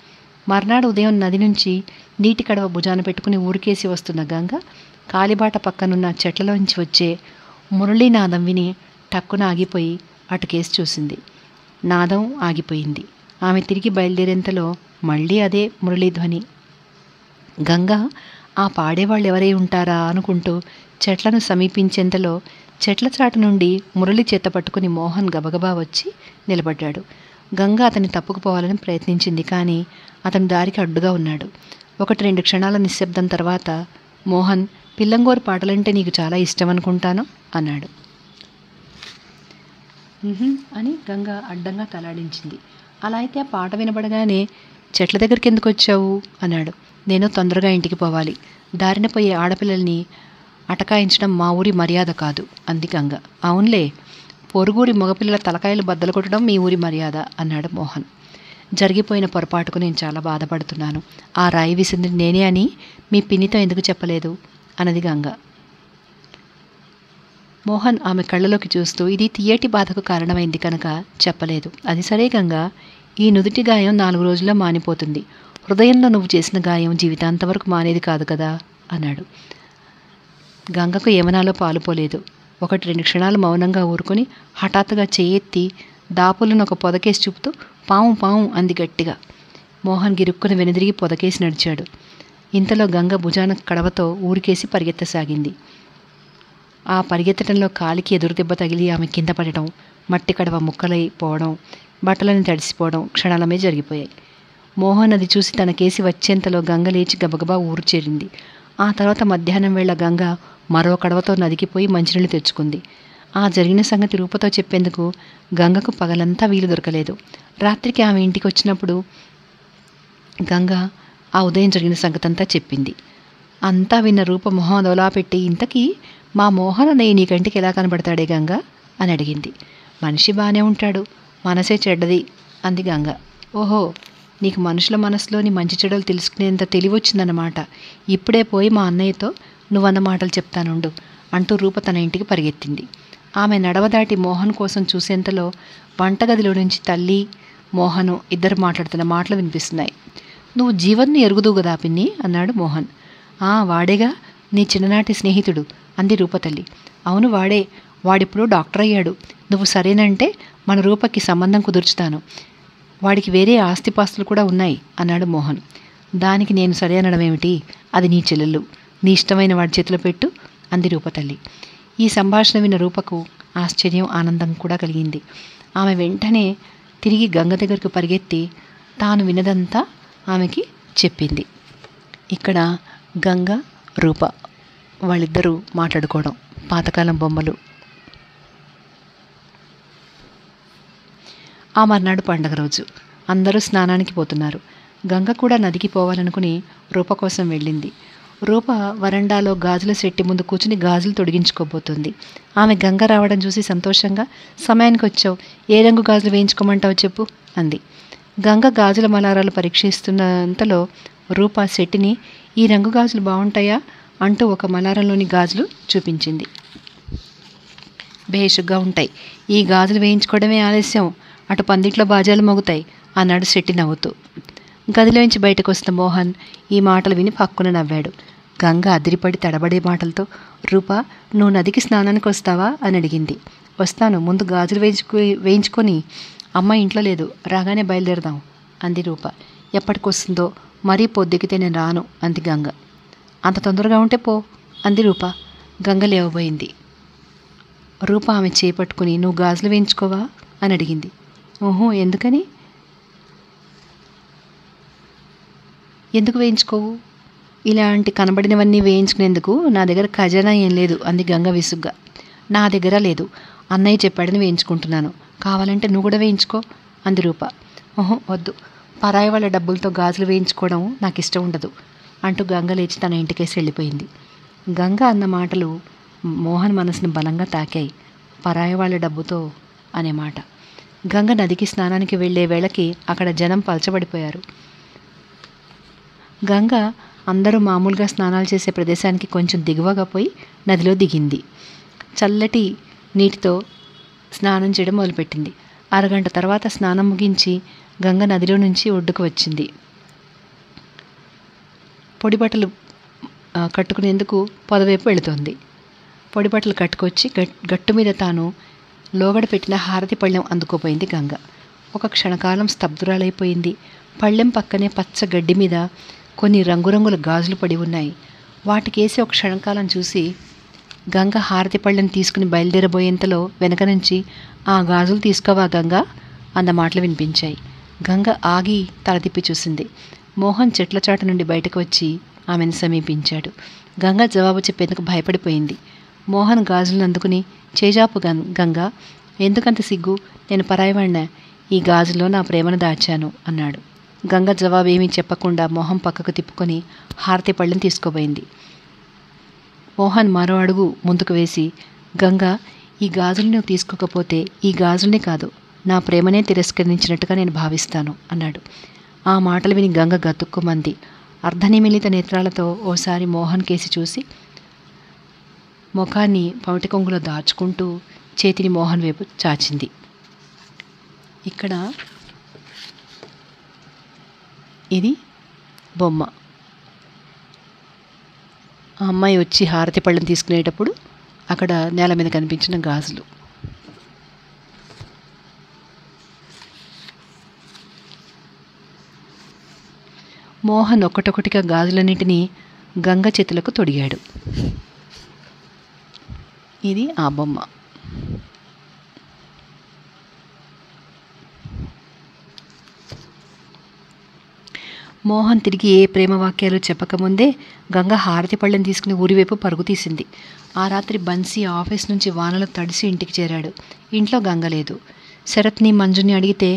మర్నాడు ఉదయం నది నుంచి నీటి కడవ భుజాన పెట్టుకుని ఊరికేసి వస్తున్న గంగ కాలిబాట పక్కనున్న చెట్లలోంచి వచ్చే మురళీనాదం విని టక్కున ఆగిపోయి అటుకేసి చూసింది. నాదం ఆగిపోయింది. ఆమె తిరిగి బయలుదేరేంతలో మళ్ళీ అదే మురళీధ్వని. గంగ ఆ పాడేవాళ్ళు ఎవరై ఉంటారా అనుకుంటూ చెట్లను సమీపించేంతలో చెట్ల చాటు నుండి మురళి చేత పట్టుకుని మోహన్ గబగబా వచ్చి నిలబడ్డాడు. గంగ అతన్ని తప్పుకుపోవాలని ప్రయత్నించింది, కానీ అతను దారికి అడ్డుగా ఉన్నాడు. 1-2 క్షణాల నిశ్శబ్దం తర్వాత మోహన్, పిల్లంగోరు పాటలంటే నీకు చాలా ఇష్టం అనుకుంటాను అన్నాడు. అని గంగ అడ్డంగా తలాడించింది. అలా అయితే ఆ పాట వినబడగానే చెట్ల దగ్గరికి ఎందుకు వచ్చావు అన్నాడు. నేను తొందరగా ఇంటికి పోవాలి, దారిన పోయే ఆడపిల్లల్ని అటకాయించడం మా ఊరి మర్యాద కాదు అంది గంగ. అవునులే, పొరుగురి మగపిల్లల తలకాయలు బద్దలు కొట్టడం మీ ఊరి మర్యాద అన్నాడు మోహన్. జరిగిపోయిన పొరపాటుకు నేను చాలా బాధపడుతున్నాను. ఆ రాయి విసింది నేనే అని మీ పిన్నితో ఎందుకు చెప్పలేదు అన్నది గంగ. మోహన్ ఆమె కళ్ళలోకి చూస్తూ, ఇది తీయటి బాధకు కారణమైంది కనుక చెప్పలేదు. అది సరే గంగ, ఈ నుదుటి గాయం 4 రోజుల్లో మానిపోతుంది. హృదయంలో నువ్వు చేసిన గాయం జీవితాంతం వరకు మానేది కాదు కదా అన్నాడు. గంగకు ఏమనాలో పాలుపోలేదు. 1-2 క్షణాలు మౌనంగా ఊరుకొని హఠాత్తుగా చెయ్యెత్తి దాపులను ఒక పొదకేసి చూపుతూ పాము పాము అంది గట్టిగా. మోహన్ గిరుక్కున వెనుదిరిగి పొదకేసి నడిచాడు. ఇంతలో గంగ భుజాన కడవతో ఊరికేసి పరిగెత్తసాగింది. ఆ పరిగెత్తడంలో కాలికి ఎదురుదెబ్బ తగిలి ఆమె కింద పడటం, మట్టి కడవ ముక్కలైపోవడం, బట్టలని తడిసిపోవడం క్షణాలమే జరిగిపోయాయి. మోహన్ అది చూసి తన కేసి వచ్చేంతలో గంగ లేచి గబగబా ఊరు చేరింది. ఆ తర్వాత మధ్యాహ్నం వేళ గంగ మరో కడవతో నదికిపోయి మంచినీళ్ళు తెచ్చుకుంది. ఆ జరిగిన సంగతి రూపతో చెప్పేందుకు గంగకు పగలంతా వీలు దొరకలేదు. రాత్రికి ఆమె ఇంటికి వచ్చినప్పుడు గంగ ఆ ఉదయం జరిగిన సంగతంతా చెప్పింది. అంతా విన్న రూప మొహం అదోలా పెట్టి, ఇంతకీ మా మోహన్ అన్నయ్య నీ కంటికి ఎలా కనబడతాడే గంగ అని అడిగింది. మనిషి బాగానే ఉంటాడు, మనసే చెడ్డది అంది గంగ. ఓహో, నీకు మనుషుల మనసులోని మంచి చెడులు తెలుసుకునేంత తెలివొచ్చిందన్నమాట. ఇప్పుడే పోయి మా అన్నయ్యతో నువ్వన్న మాటలు చెప్తానుండు అంటూ రూప తన ఇంటికి పరిగెత్తింది. ఆమె నడవదాటి మోహన్ కోసం చూసేంతలో వంటగదిలో నుంచి తల్లి మోహను ఇద్దరు మాట్లాడుతున్న మాటలు వినిపిస్తున్నాయి. నువ్వు జీవన్ని ఎరుగుదు కదా పిన్ని అన్నాడు మోహన్. వాడేగా నీ చిన్ననాటి స్నేహితుడు అంది రూపతల్లి. అవును వాడే, వాడిప్పుడు డాక్టర్ అయ్యాడు. నువ్వు సరేనంటే మన రూపకి సంబంధం కుదుర్చుతాను. వాడికి వేరే ఆస్తిపాస్తులు కూడా ఉన్నాయి అన్నాడు మోహన్. దానికి నేను సరే అనడం ఏమిటి, అది నీ చెల్లెలు, నీ ఇష్టమైన వాడి చేతిలో పెట్టు అంది రూపతల్లి. ఈ సంభాషణ విన్న రూపకు ఆశ్చర్యం ఆనందం కూడా కలిగింది. ఆమె వెంటనే తిరిగి గంగ దగ్గరకు పరిగెత్తి తాను విన్నదంతా ఆమెకి చెప్పింది. ఇక్కడ గంగ రూప వాళ్ళిద్దరూ మాట్లాడుకోవడం, పాతకాలం బొమ్మలు. ఆ మర్నాడు పండగ రోజు. అందరూ స్నానానికి పోతున్నారు. గంగ కూడా నదికి పోవాలనుకుని రూప కోసం వెళ్ళింది. రూప వరండాలో గాజుల సెట్టి ముందు కూర్చుని గాజులు తొడిగించుకోబోతుంది. ఆమె గంగ రావడం చూసి సంతోషంగా, సమయానికి వచ్చావు, ఏ రంగు గాజులు వేయించుకోమంటావు చెప్పు అంది. గంగ గాజుల మలారాలు పరీక్షిస్తున్నంతలో రూప సెట్టిని ఈ రంగు గాజులు బాగుంటాయా అంటూ ఒక మలారంలోని గాజులు చూపించింది. భేషుగ్గా ఉంటాయి, ఈ గాజులు వేయించుకోవడమే ఆలస్యం, అటు పందిట్లో బాజాలు మోగుతాయి అన్నాడు శెట్టి నవ్వుతూ. గదిలోంచి బయటకు వస్తున్న మోహన్ ఈ మాటలు విని పక్కున నవ్వాడు. గంగ అదిరిపడి తడబడే మాటలతో రూప నువ్వు నదికి స్నానానికి వస్తావా అని అడిగింది. వస్తాను, ముందు గాజులు వేయించుకొని అమ్మ ఇంట్లో లేదు, రాగానే బయలుదేరదాం అంది రూప. ఎప్పటికొస్తుందో, మరీ పొద్దుకితే నేను రాను అంది గంగ. అంత తొందరగా ఉంటే పో అంది రూప. గంగ లేవబోయింది. రూప ఆమె చేపట్టుకుని నువ్వు గాజులు వేయించుకోవా అని అడిగింది. ఓహో, ఎందుకని? ఎందుకు వేయించుకోవు? ఇలాంటి కనబడినవన్నీ వేయించుకునేందుకు నా దగ్గర ఖజానా ఏం లేదు అంది గంగ విసుగ్గా. నా దగ్గర లేదు, అన్నయ్య చెప్పాడని వేయించుకుంటున్నాను, కావాలంటే నువ్వు కూడా వేయించుకో అంది రూప. ఓహో వద్దు, పరాయి వాళ్ళ డబ్బులతో గాజులు వేయించుకోవడం నాకు ఇష్టం ఉండదు అంటూ గంగ లేచి తన ఇంటికేసి వెళ్ళిపోయింది. గంగ అన్న మాటలు మోహన్ మనసును బలంగా తాకాయి. పరాయి వాళ్ళ డబ్బుతో అనే మాట. గంగ నదికి స్నానానికి వెళ్ళే వేళకి అక్కడ జనం పలచబడిపోయారు. గంగ అందరూ మామూలుగా స్నానాలు చేసే ప్రదేశానికి కొంచెం దిగువగా పోయి నదిలో దిగింది. చల్లటి నీటితో స్నానం చేయడం మొదలుపెట్టింది. అరగంట తర్వాత స్నానం ముగించి గంగ నదిలో నుంచి ఒడ్డుకు వచ్చింది. పొడి బట్టలు కట్టుకునేందుకు పొదవైపు వెళుతోంది. పొడి బట్టలు కట్టుకొచ్చి గట్టు మీద తాను లోగడ పెట్టిన హారతి పళ్ళెం అందుకోపోయింది గంగ. ఒక క్షణకాలం స్తబ్దురాలైపోయింది. పళ్ళెం పక్కనే పచ్చ గడ్డి మీద కొన్ని రంగురంగుల గాజులు పడి ఉన్నాయి. వాటికేసి ఒక క్షణకాలం చూసి గంగ హారతి పళ్ళెం తీసుకుని బయలుదేరబోయేంతలో వెనక నుంచి ఆ గాజులు తీసుకోవా గంగ అన్న మాటలు వినిపించాయి. గంగ ఆగి తల తిప్పి చూసింది. మోహన్ చెట్ల చాటు నుండి బయటకు వచ్చి ఆమెను సమీపించాడు. గంగ జవాబు చెప్పేందుకు భయపడిపోయింది. మోహన్ గాజులను అందుకుని చేజాపు గంగ, ఎందుకంత సిగ్గు, నేను పరాయివాణ్ణా, ఈ గాజులో నా ప్రేమను దాచాను అన్నాడు. గంగ జవాబేమీ చెప్పకుండా మొహం పక్కకు తిప్పుకొని హారతి పళ్ళెం తీసుకోబోయింది. మోహన్ మరో అడుగు ముందుకు వేసి, గంగ ఈ గాజులు నువ్వు తీసుకోకపోతే ఈ గాజుల్ని కాదు నా ప్రేమనే తిరస్కరించినట్టుగా నేను భావిస్తాను అన్నాడు. ఆ మాటలు విని గంగ గతుక్కుమంది. అర్ధనిమిలిత నేత్రాలతో ఓసారి మోహన్ కేసి చూసి ముఖాన్ని పమిటి కొంగులో దాచుకుంటూ చేతిని మోహన్ వైపు చాచింది. ఇక్కడ ఇది బొమ్మ. ఆ అమ్మాయి వచ్చి హారతి పళ్ళం తీసుకునేటప్పుడు అక్కడ నేల మీద కనిపించిన గాజులు. మోహన్ ఒక్కటొక్కటిగా గాజులన్నింటినీ గంగ చేతులకు తొడిగాడు. ఇది ఆ బొమ్మ. మోహన్ తిరిగి ఏ ప్రేమ వాక్యాలు చెప్పకముందే గంగ హారతి పళ్ళెం తీసుకుని ఊరివైపు పరుగు తీసింది. ఆ రాత్రి బన్సీ ఆఫీస్ నుంచి వానలో తడిసి ఇంటికి చేరాడు. ఇంట్లో గంగ లేదు. శరత్ని మంజుని అడిగితే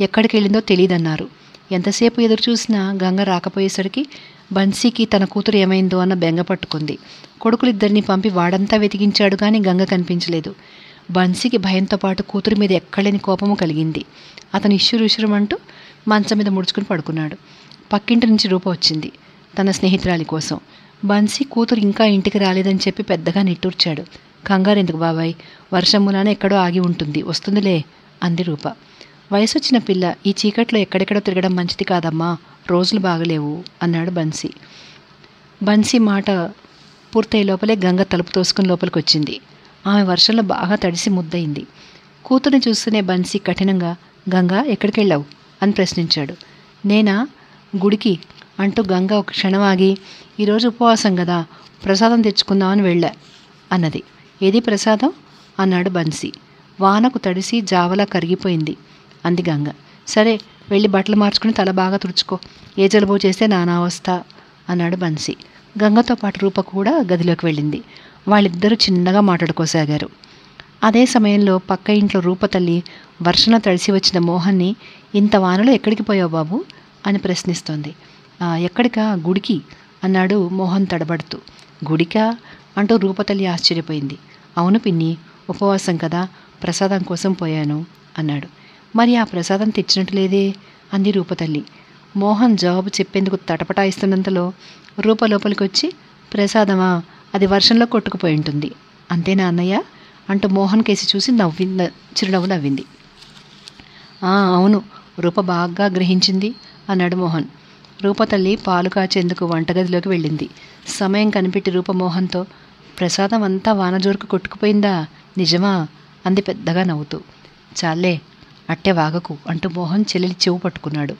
ఎక్కడికి వెళ్ళిందో తెలియదన్నారు. ఎంతసేపు ఎదురు చూసినా గంగ రాకపోయేసరికి బన్సీకి తన కూతురు ఏమైందో అన్న బెంగ పట్టుకుంది. కొడుకులిద్దరిని పంపి వాడంతా వెతికించాడు కానీ గంగ కనిపించలేదు. బన్సీకి భయంతో పాటు కూతురు మీద ఎక్కడలేని కోపము కలిగింది. అతను ఇష్యురుషురమంటూ మంచం మీద ముడుచుకుని పడుకున్నాడు. పక్కింటి నుంచి రూప వచ్చింది తన స్నేహితురాలి కోసం. బన్సీ కూతురు ఇంకా ఇంటికి రాలేదని చెప్పి పెద్దగా నిట్టూర్చాడు. కంగారెందుకు బాబాయ్, వర్షం మూలాన ఎక్కడో ఆగి ఉంటుంది, వస్తుందిలే అంది రూప. వయసొచ్చిన పిల్ల ఈ చీకట్లో ఎక్కడెక్కడో తిరగడం మంచిది కాదమ్మా, రోజులు బాగలేవు అన్నాడు బన్సీ. బన్సీ మాట పూర్తయ్యే లోపలే గంగ తలుపు తోసుకుని లోపలికి వచ్చింది. ఆమె వర్షంలో బాగా తడిసి ముద్దయింది. కూతుర్ని చూస్తూనే బన్సీ కఠినంగా, గంగా ఎక్కడికి వెళ్ళావు అని ప్రశ్నించాడు. నేనా, గుడికి అంటూ గంగ ఒక క్షణం ఆగి, ఈరోజు ఉపవాసం కదా, ప్రసాదం తెచ్చుకుందామని వెళ్ళా అన్నది. ఏది ప్రసాదం అన్నాడు బన్సీ. వానకు తడిసి జావలా కరిగిపోయింది అంది గంగ. సరే వెళ్ళి బట్టలు మార్చుకుని తల బాగా తుడుచుకో, ఏ జలుబు చేస్తే నానా వస్తా అన్నాడు బన్సీ. గంగతో పాటు రూప కూడా గదిలోకి వెళ్ళింది. వాళ్ళిద్దరూ చిన్నగా మాట్లాడుకోసాగారు. అదే సమయంలో పక్క ఇంట్లో రూప తల్లి వర్షంలో తడిసి వచ్చిన మోహన్ని, ఇంత వానలో ఎక్కడికి పోయావు బాబు అని ప్రశ్నిస్తోంది. ఎక్కడికా, గుడికి అన్నాడు మోహన్ తడబడుతూ. గుడికా అంటూ రూపతల్లి ఆశ్చర్యపోయింది. అవును పిన్ని, ఉపవాసం కదా, ప్రసాదం కోసం పోయాను అన్నాడు. మరి ఆ ప్రసాదం తెచ్చినట్టు లేదే అంది రూపతల్లి. మోహన్ జవాబు చెప్పేందుకు తటపటాయిస్తున్నంతలో రూప లోపలికి వచ్చి, ప్రసాదమా, అది వర్షంలో కొట్టుకుపోయి ఉంటుంది, అంతేనా అన్నయ్య అంటూ మోహన్ కేసి చూసి చిరునవ్వు నవ్వింది. అవును, రూప బాగా గ్రహించింది అన్నాడు మోహన్. రూపతల్లి పాలు కాచేందుకు వంటగదిలోకి వెళ్ళింది. సమయం కనిపెట్టి రూప మోహన్తో, ప్రసాదం అంతా వానజోరుకు కొట్టుకుపోయిందా, నిజమా అంది పెద్దగా నవ్వుతూ. చాలే అట్టే వాగకు అంటూ మోహన్ చెల్లెలి చెవు పట్టుకున్నాడు.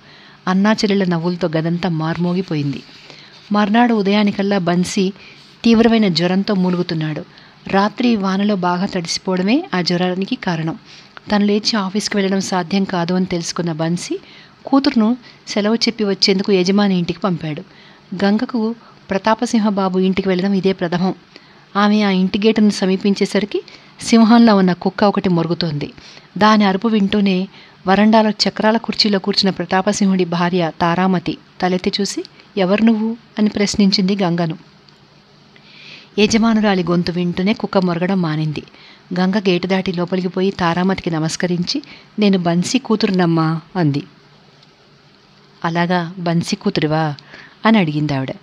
అన్నా చెల్లెళ్ళ నవ్వులతో గదంతా మార్మోగిపోయింది. మర్నాడు ఉదయానికల్లా బన్సీ తీవ్రమైన జ్వరంతో మూలుగుతున్నాడు. రాత్రి వానలో బాగా తడిసిపోవడమే ఆ జ్వరానికి కారణం. తను లేచి ఆఫీస్కి వెళ్ళడం సాధ్యం కాదు అని తెలుసుకున్న బన్సీ కూతురును సెలవు చెప్పి వచ్చేందుకు యజమాని ఇంటికి పంపాడు. గంగకు ప్రతాపసింహబాబు ఇంటికి వెళ్ళడం ఇదే ప్రథమం. ఆమె ఆ ఇంటి గేటును సమీపించేసరికి సింహంలో ఉన్న కుక్క ఒకటి మొరుగుతోంది. దాని అరుపు వింటూనే వరండాలో చక్రాల కుర్చీలో కూర్చున్న ప్రతాపసింహుడి భార్య తారామతి తలెత్తి చూసి, ఎవరు నువ్వు అని ప్రశ్నించింది గంగను. యజమానురాలి గొంతు వింటూనే కుక్క మొరగడం మానింది. గంగ గేటు దాటి లోపలికి పోయి తారామతికి నమస్కరించి, నేను బన్సీ కూతురునమ్మా అంది. అలాగా, బన్సీ కూతురువా అని అడిగింది ఆవిడ.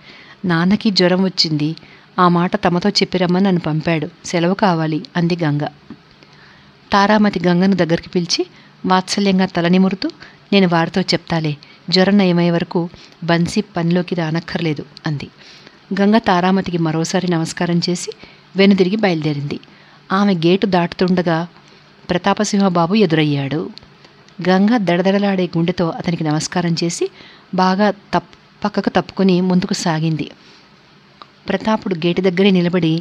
నాన్నకి జ్వరం వచ్చింది, ఆ మాట తమతో చెప్పిరమ్మని నన్ను పంపాడు, సెలవు కావాలి అంది గంగ. తారామతి గంగను దగ్గరికి పిలిచి వాత్సల్యంగా తలనిమురుతూ, నేను వారితో చెప్తాలే, జ్వరం నయమయ్యే వరకు బన్సీ పనిలోకి రానక్కర్లేదు అంది. గంగ తారామతికి మరోసారి నమస్కారం చేసి వెనుదిరిగి బయలుదేరింది. ఆమె గేటు దాటుతుండగా ప్రతాపసింహబాబు ఎదురయ్యాడు. గంగ దడదడలాడే గుండెతో అతనికి నమస్కారం చేసి బాగా పక్కకు తప్పుకొని ముందుకు సాగింది. ప్రతాపుడు గేటు దగ్గరే నిలబడి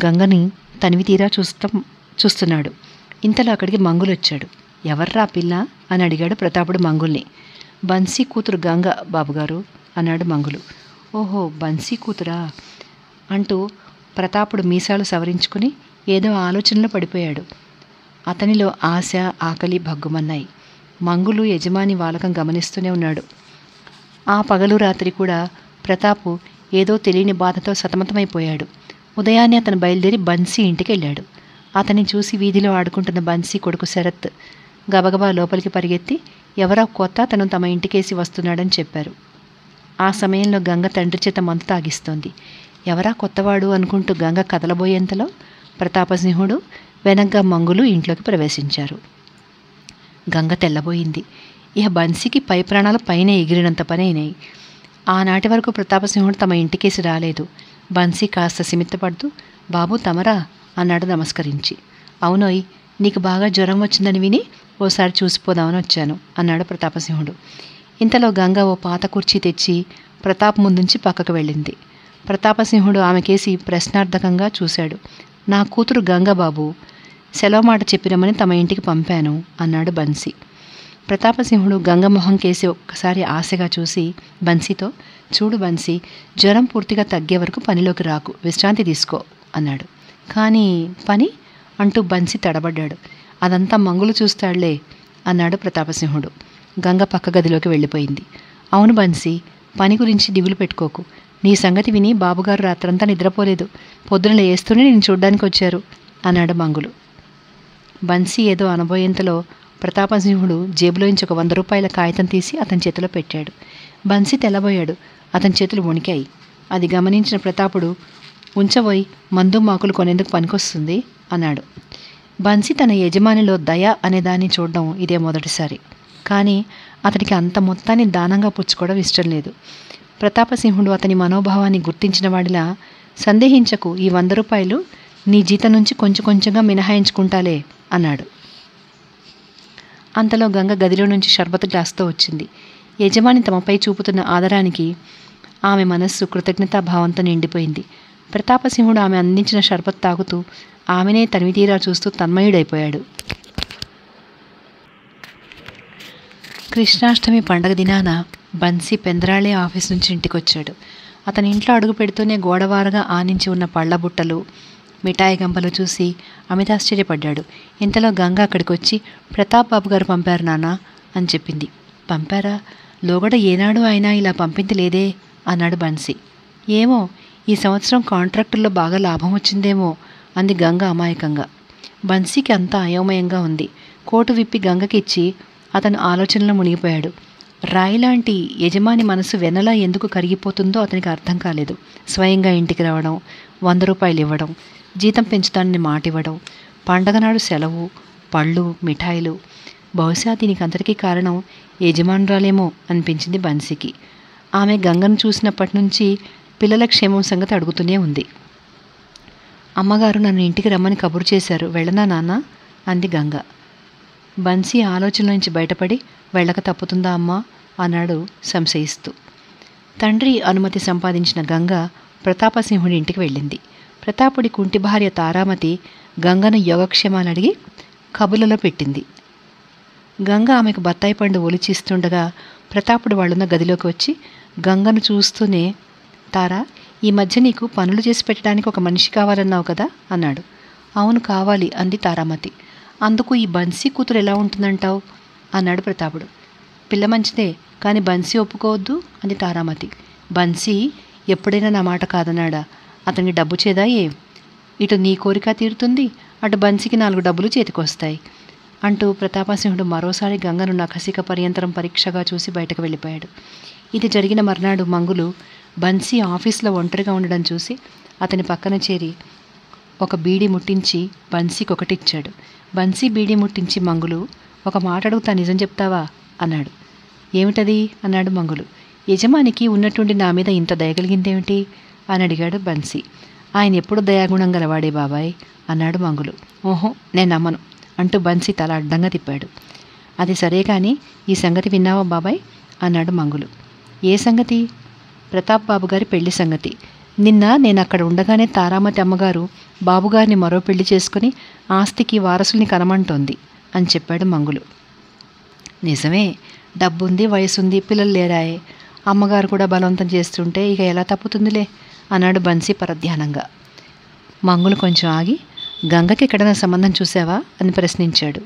గంగని తనివి తీరా చూస్తున్నాడు. ఇంతలో అక్కడికి మంగులు వచ్చాడు. ఎవర్రా పిల్ల అని అడిగాడు ప్రతాపుడు మంగుల్ని. బన్సీ కూతురు గంగ బాబుగారు అన్నాడు మంగులు. ఓహో, బన్సీ కూతురా అంటూ ప్రతాపుడు మీసాలు సవరించుకుని ఏదో ఆలోచనలో పడిపోయాడు. అతనిలో ఆశ, ఆకలి భగ్గుమన్నాయి. మంగులు యజమాని వాలకం గమనిస్తూనే ఉన్నాడు. ఆ పగలు రాత్రి కూడా ప్రతాపు ఏదో తెలియని బాధతో సతమతమైపోయాడు. ఉదయాన్నే అతను బయలుదేరి బన్సీ ఇంటికి వెళ్ళాడు. అతన్ని చూసి వీధిలో ఆడుకుంటున్న బన్సీ కొడుకు శరత్ గబగబా లోపలికి పరిగెత్తి ఎవరో కొత్త అతను తమ ఇంటికేసి వస్తున్నాడని చెప్పారు. ఆ సమయంలో గంగ తండ్రి చేత మందు తాగిస్తోంది. ఎవరా కొత్తవాడు అనుకుంటూ గంగ కదలబోయేంతలో ప్రతాపసింహుడు వెనగ్గా మంగులు ఇంట్లోకి ప్రవేశించారు. గంగ తెల్లబోయింది. ఇక బన్సీకి పై ప్రాణాలు పైన ఎగిరినంత పని అయినాయి. ఆనాటి వరకు ప్రతాపసింహుడు తమ ఇంటికేసి రాలేదు. బన్సీ కాస్త సిమిత్తపడుతూ, బాబు తమరా అన్నాడు నమస్కరించి. అవునోయ్, నీకు బాగా జ్వరం వచ్చిందని విని ఓసారి చూసిపోదామని వచ్చాను అన్నాడు ప్రతాపసింహుడు. ఇంతలో గంగ ఓ పాత కుర్చీ తెచ్చి ప్రతాప్ ముందుంచి పక్కకు వెళ్ళింది. ప్రతాపసింహుడు ఆమెకేసి ప్రశ్నార్థకంగా చూశాడు. నా కూతురు గంగ బాబు, సెలవు మాట చెప్పిరమని తమ ఇంటికి పంపాను అన్నాడు బన్సీ. ప్రతాపసింహుడు గంగ మొహం కేసి ఒక్కసారి ఆశగా చూసి బన్సీతో, చూడు బన్సీ, జ్వరం పూర్తిగా తగ్గే వరకు పనిలోకి రాకు, విశ్రాంతి తీసుకో అన్నాడు. కానీ పని అంటూ బన్సీ తడబడ్డాడు. అదంతా మంగులు చూస్తాడులే అన్నాడు ప్రతాపసింహుడు. గంగ పక్క గదిలోకి వెళ్ళిపోయింది. అవును బన్సీ, పని గురించి దిగులు పెట్టుకోకు. నీ సంగతి విని బాబుగారు రాత్రంతా నిద్రపోలేదు. పొద్దున లేస్తూనే నేను చూడ్డానికి వచ్చారు అన్నాడు మంగులు. బన్సీ ఏదో అనబోయేంతలో ప్రతాపసింహుడు జేబులోంచి ఒక 100 రూపాయల కాగితం తీసి అతని చేతిలో పెట్టాడు. బన్సీ తెల్లబోయాడు. అతని చేతులు వణికాయి. అది గమనించిన ప్రతాపుడు, ఉంచబోయి, మందు మాకులు కొనేందుకు పనికొస్తుంది అన్నాడు. బన్సీ తన యజమానిలో దయ అనేదాన్ని చూడడం ఇదే మొదటిసారి. కానీ అతనికి అంత మొత్తాన్ని దానంగా పుచ్చుకోవడం ఇష్టం లేదు. ప్రతాపసింహుడు అతని మనోభావాన్ని గుర్తించిన వాడిలా, సందేహించకు, ఈ 100 రూపాయలు నీ జీతం నుంచి కొంచెం కొంచెంగా మినహాయించుకుంటాలే అన్నాడు. అంతలో గంగ గదిలో నుంచి షర్బత్ గ్లాస్తో వచ్చింది. యజమాని తమపై చూపుతున్న ఆదరానికి ఆమె మనస్సు కృతజ్ఞతాభావంతో నిండిపోయింది. ప్రతాపసింహుడు ఆమె అందించిన షర్బత్ తాగుతూ ఆమెనే తనివితీరా చూస్తూ తన్మయుడైపోయాడు. కృష్ణాష్టమి పండగ దినాన బన్సీ పెందరాళే ఆఫీస్ నుంచి ఇంటికొచ్చాడు. అతని ఇంట్లో అడుగు పెడుతూనే గోడవారగా ఆనించి ఉన్న పళ్ళ బుట్టలు, మిఠాయి గంపలు చూసి అమితాశ్చర్యపడ్డాడు. ఇంతలో గంగ అక్కడికి వచ్చి, ప్రతాప్ బాబు గారు పంపారు నాన్న అని చెప్పింది. పంపారా? లోగడ ఏనాడు అయినా ఇలా పంపింది లేదే అన్నాడు బన్సీ. ఏమో, ఈ సంవత్సరం కాంట్రాక్టుల్లో బాగా లాభం వచ్చిందేమో అంది గంగ అమాయకంగా. బన్సీకి అంతా అయోమయంగా ఉంది. కోటు విప్పి గంగకిచ్చి అతను ఆలోచనలో మునిగిపోయాడు. రాయిలాంటి యజమాని మనసు వెనలా ఎందుకు కరిగిపోతుందో అతనికి అర్థం కాలేదు. స్వయంగా ఇంటికి రావడం, 100 రూపాయలు ఇవ్వడం, జీతం పెంచుతానని మాట ఇవ్వడం, పండగ నాడు సెలవు, పళ్ళు, మిఠాయిలు. బహుశా దీనికి అంతటికీ కారణం యజమానురాలేమో అనిపించింది బన్సీకి. ఆమె గంగను చూసినప్పటి నుంచి పిల్లల క్షేమం సంగతి అడుగుతూనే ఉంది. అమ్మగారు నన్ను ఇంటికి రమ్మని కబురు చేశారు, వెళ్ళనా నాన్న అంది గంగ. బన్సీ ఆలోచన నుంచి బయటపడి, వెళ్ళక తప్పుతుందా అమ్మా అన్నాడు సంశయిస్తూ. తండ్రి అనుమతి సంపాదించిన గంగ ప్రతాపసింహుడి ఇంటికి వెళ్ళింది. ప్రతాపుడి కుంటి భార్య తారామతి గంగను యోగక్షేమాలు అడిగి కబులలో పెట్టింది. గంగ ఆమెకు బత్తాయి పండు ఒలిచిస్తుండగా ప్రతాపుడు వాళ్ళున్న గదిలోకి వచ్చి గంగను చూస్తూనే, తారా, ఈ మధ్య నీకు పనులు చేసి పెట్టడానికి ఒక మనిషి కావాలన్నావు కదా అన్నాడు. అవును, కావాలి అంది తారామతి. అందుకు ఈ బన్సీ కూతురు ఎలా ఉంటుందంటావు అన్నాడు ప్రతాపుడు. పిల్ల మంచిదే, కానీ బన్సీ ఒప్పుకోవద్దు అంది తారామతి. బన్సీ ఎప్పుడైనా నా మాట కాదన్నాడా? అతనికి డబ్బు చేదా ఏం? ఇటు నీ కోరిక తీరుతుంది, అటు బన్సీకి 4 డబ్బులు చేతికొస్తాయి అంటూ ప్రతాపసింహుడు మరోసారి గంగను నఖసిక పర్యంతరం పరీక్షగా చూసి బయటకు వెళ్ళిపోయాడు. ఇది జరిగిన మర్నాడు మంగులు బన్సీ ఆఫీస్లో ఒంటరిగా ఉండడం చూసి అతని పక్కన చేరి ఒక బీడీ ముట్టించి బన్సీకి ఒకటిచ్చాడు. బన్సీ బీడీ ముట్టించి, మంగులు, ఒక మాట అడుగుతా, నిజం చెప్తావా అన్నాడు. ఏమిటది అన్నాడు మంగులు. యజమానికి ఉన్నట్టుండి నా మీద ఇంత దయగలిగిందేమిటి అని అడిగాడు బన్సీ. ఆయన ఎప్పుడు దయాగుణం గలవాడే బాబాయ్ అన్నాడు మంగులు. ఓహో, నేను నమ్మను అంటూ బన్సీ తల అడ్డంగా తిప్పాడు. అది సరే కానీ ఈ సంగతి విన్నావా బాబాయ్ అన్నాడు మంగులు. ఏ సంగతి? ప్రతాప్ బాబు గారి పెళ్లి సంగతి. నిన్న నేను అక్కడ ఉండగానే తారామతి అమ్మగారు బాబుగారిని మరో పెళ్లి చేసుకుని ఆస్తికి వారసుల్ని కనమంటోంది అని చెప్పాడు మంగులు. నిజమే, డబ్బుంది, వయసుంది, పిల్లలు లేరాయే. అమ్మగారు కూడా బలవంతం చేస్తుంటే ఇక ఎలా తప్పుతుందిలే అన్నాడు బన్సీ పరధ్యానంగా. మంగులు కొంచెం ఆగి, గంగకి ఎక్కడైనా సంబంధం చూసావా అని ప్రశ్నించాడు.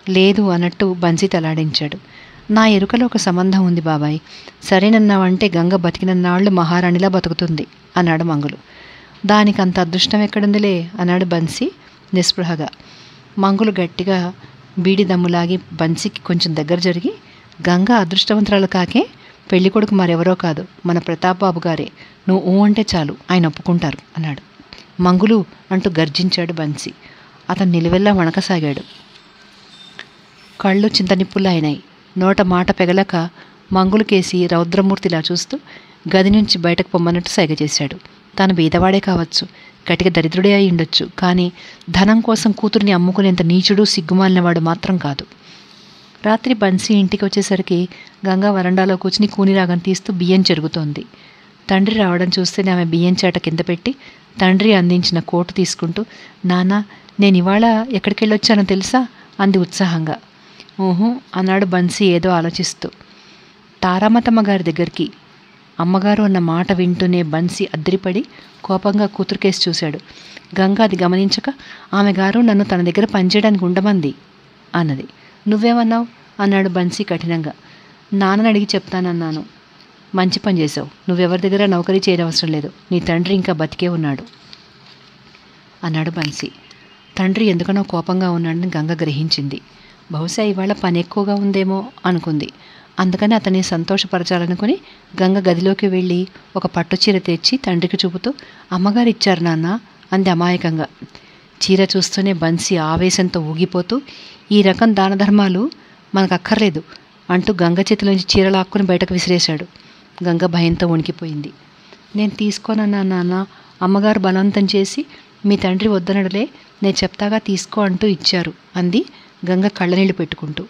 లేదు అన్నట్టు బన్సీ తలాడించాడు. నా ఎరుకలో ఒక సంబంధం ఉంది బాబాయ్. సరేనన్నావంటే గంగ బతికినన్నాళ్ళు మహారాణిలా బతుకుతుంది అన్నాడు మంగులు. దానికి అంత అదృష్టం ఎక్కడుందిలే అన్నాడు బన్సీ నిస్పృహగా. మంగులు గట్టిగా బీడి దమ్ములాగి బన్సీకి కొంచెం దగ్గర జరిగి, గంగ అదృష్టవంతురాలు కాకే, పెళ్లి కొడుకు మరెవరో కాదు, మన ప్రతాప్ బాబు గారే. నువ్వు అంటే చాలు, ఆయన ఒప్పుకుంటారు అన్నాడు. మంగులు అంటూ గర్జించాడు బన్సీ. అతను నిలువెల్లా వణకసాగాడు. కళ్ళు చింతనిప్పులైనాయి. నోట మాట పెగలక మంగులు కేసి రౌద్రమూర్తిలా చూస్తూ గది నుంచి బయటకు పొమ్మన్నట్టు సైగ చేశాడు. తాను బీదవాడే కావచ్చు, కటిక దరిద్రుడే అయి ఉండొచ్చు, కానీ ధనం కోసం కూతుర్ని అమ్ముకునేంత నీచుడు సిగ్గుమాలినవాడు మాత్రం కాదు. రాత్రి బన్సీ ఇంటికి వచ్చేసరికి గంగ వరండాలో కూర్చుని కూనిరాగం తీస్తూ బియ్యం చెరుగుతోంది. తండ్రి రావడం చూస్తేనే ఆమె బియ్యం చేట కింద పెట్టి తండ్రి అందించిన కోటు తీసుకుంటూ, నాన్న, నేను ఇవాళ ఎక్కడికెళ్ళొచ్చానో తెలుసా అంది ఉత్సాహంగా. ఊహు అన్నాడు బన్సీ ఏదో ఆలోచిస్తూ. తారామతమ్మ గారి దగ్గరికి. అమ్మగారు అన్న మాట వింటూనే బన్సీ అద్దరిపడి కోపంగా కూతురుకేసి చూశాడు. గంగ అది గమనించక, ఆమె గారు నన్ను తన దగ్గర పనిచేయడానికి ఉండమంది అన్నది. నువ్వేమన్నావు అన్నాడు బన్సీ కఠినంగా. నాన్నని అడిగి చెప్తానన్నాను. మంచి పని చేసావు. నువ్వెవరి దగ్గర నౌకరీ చేయనవసరం లేదు. నీ తండ్రి ఇంకా బతికే ఉన్నాడు అన్నాడు బన్సీ. తండ్రి ఎందుకనో కోపంగా ఉన్నాడని గంగ గ్రహించింది. బహుశా ఇవాళ పని ఎక్కువగా ఉందేమో అనుకుంది. అందుకని అతన్ని సంతోషపరచాలనుకుని గంగ గదిలోకి వెళ్ళి ఒక పట్టుచీర తెచ్చి తండ్రికి చూపుతూ, అమ్మగారు ఇచ్చారు నాన్న అంది అమాయకంగా. చీర చూస్తూనే బన్సీ ఆవేశంతో ఊగిపోతూ, ఈ రకం దాన ధర్మాలు మనకు అక్కర్లేదు అంటూ గంగ చేతిలోంచి చీర లాక్కుని బయటకు విసిరేశాడు. గంగ భయంతో వణికిపోయింది. నేను తీసుకోనన్నా నాన్న, అమ్మగారు బలవంతం చేసి మీ తండ్రి వద్దనడలే, నేను చెప్తాగా తీసుకో అంటూ ఇచ్చారు అంది గంగ కళ్ళనీళ్లు పెట్టుకుంటూ.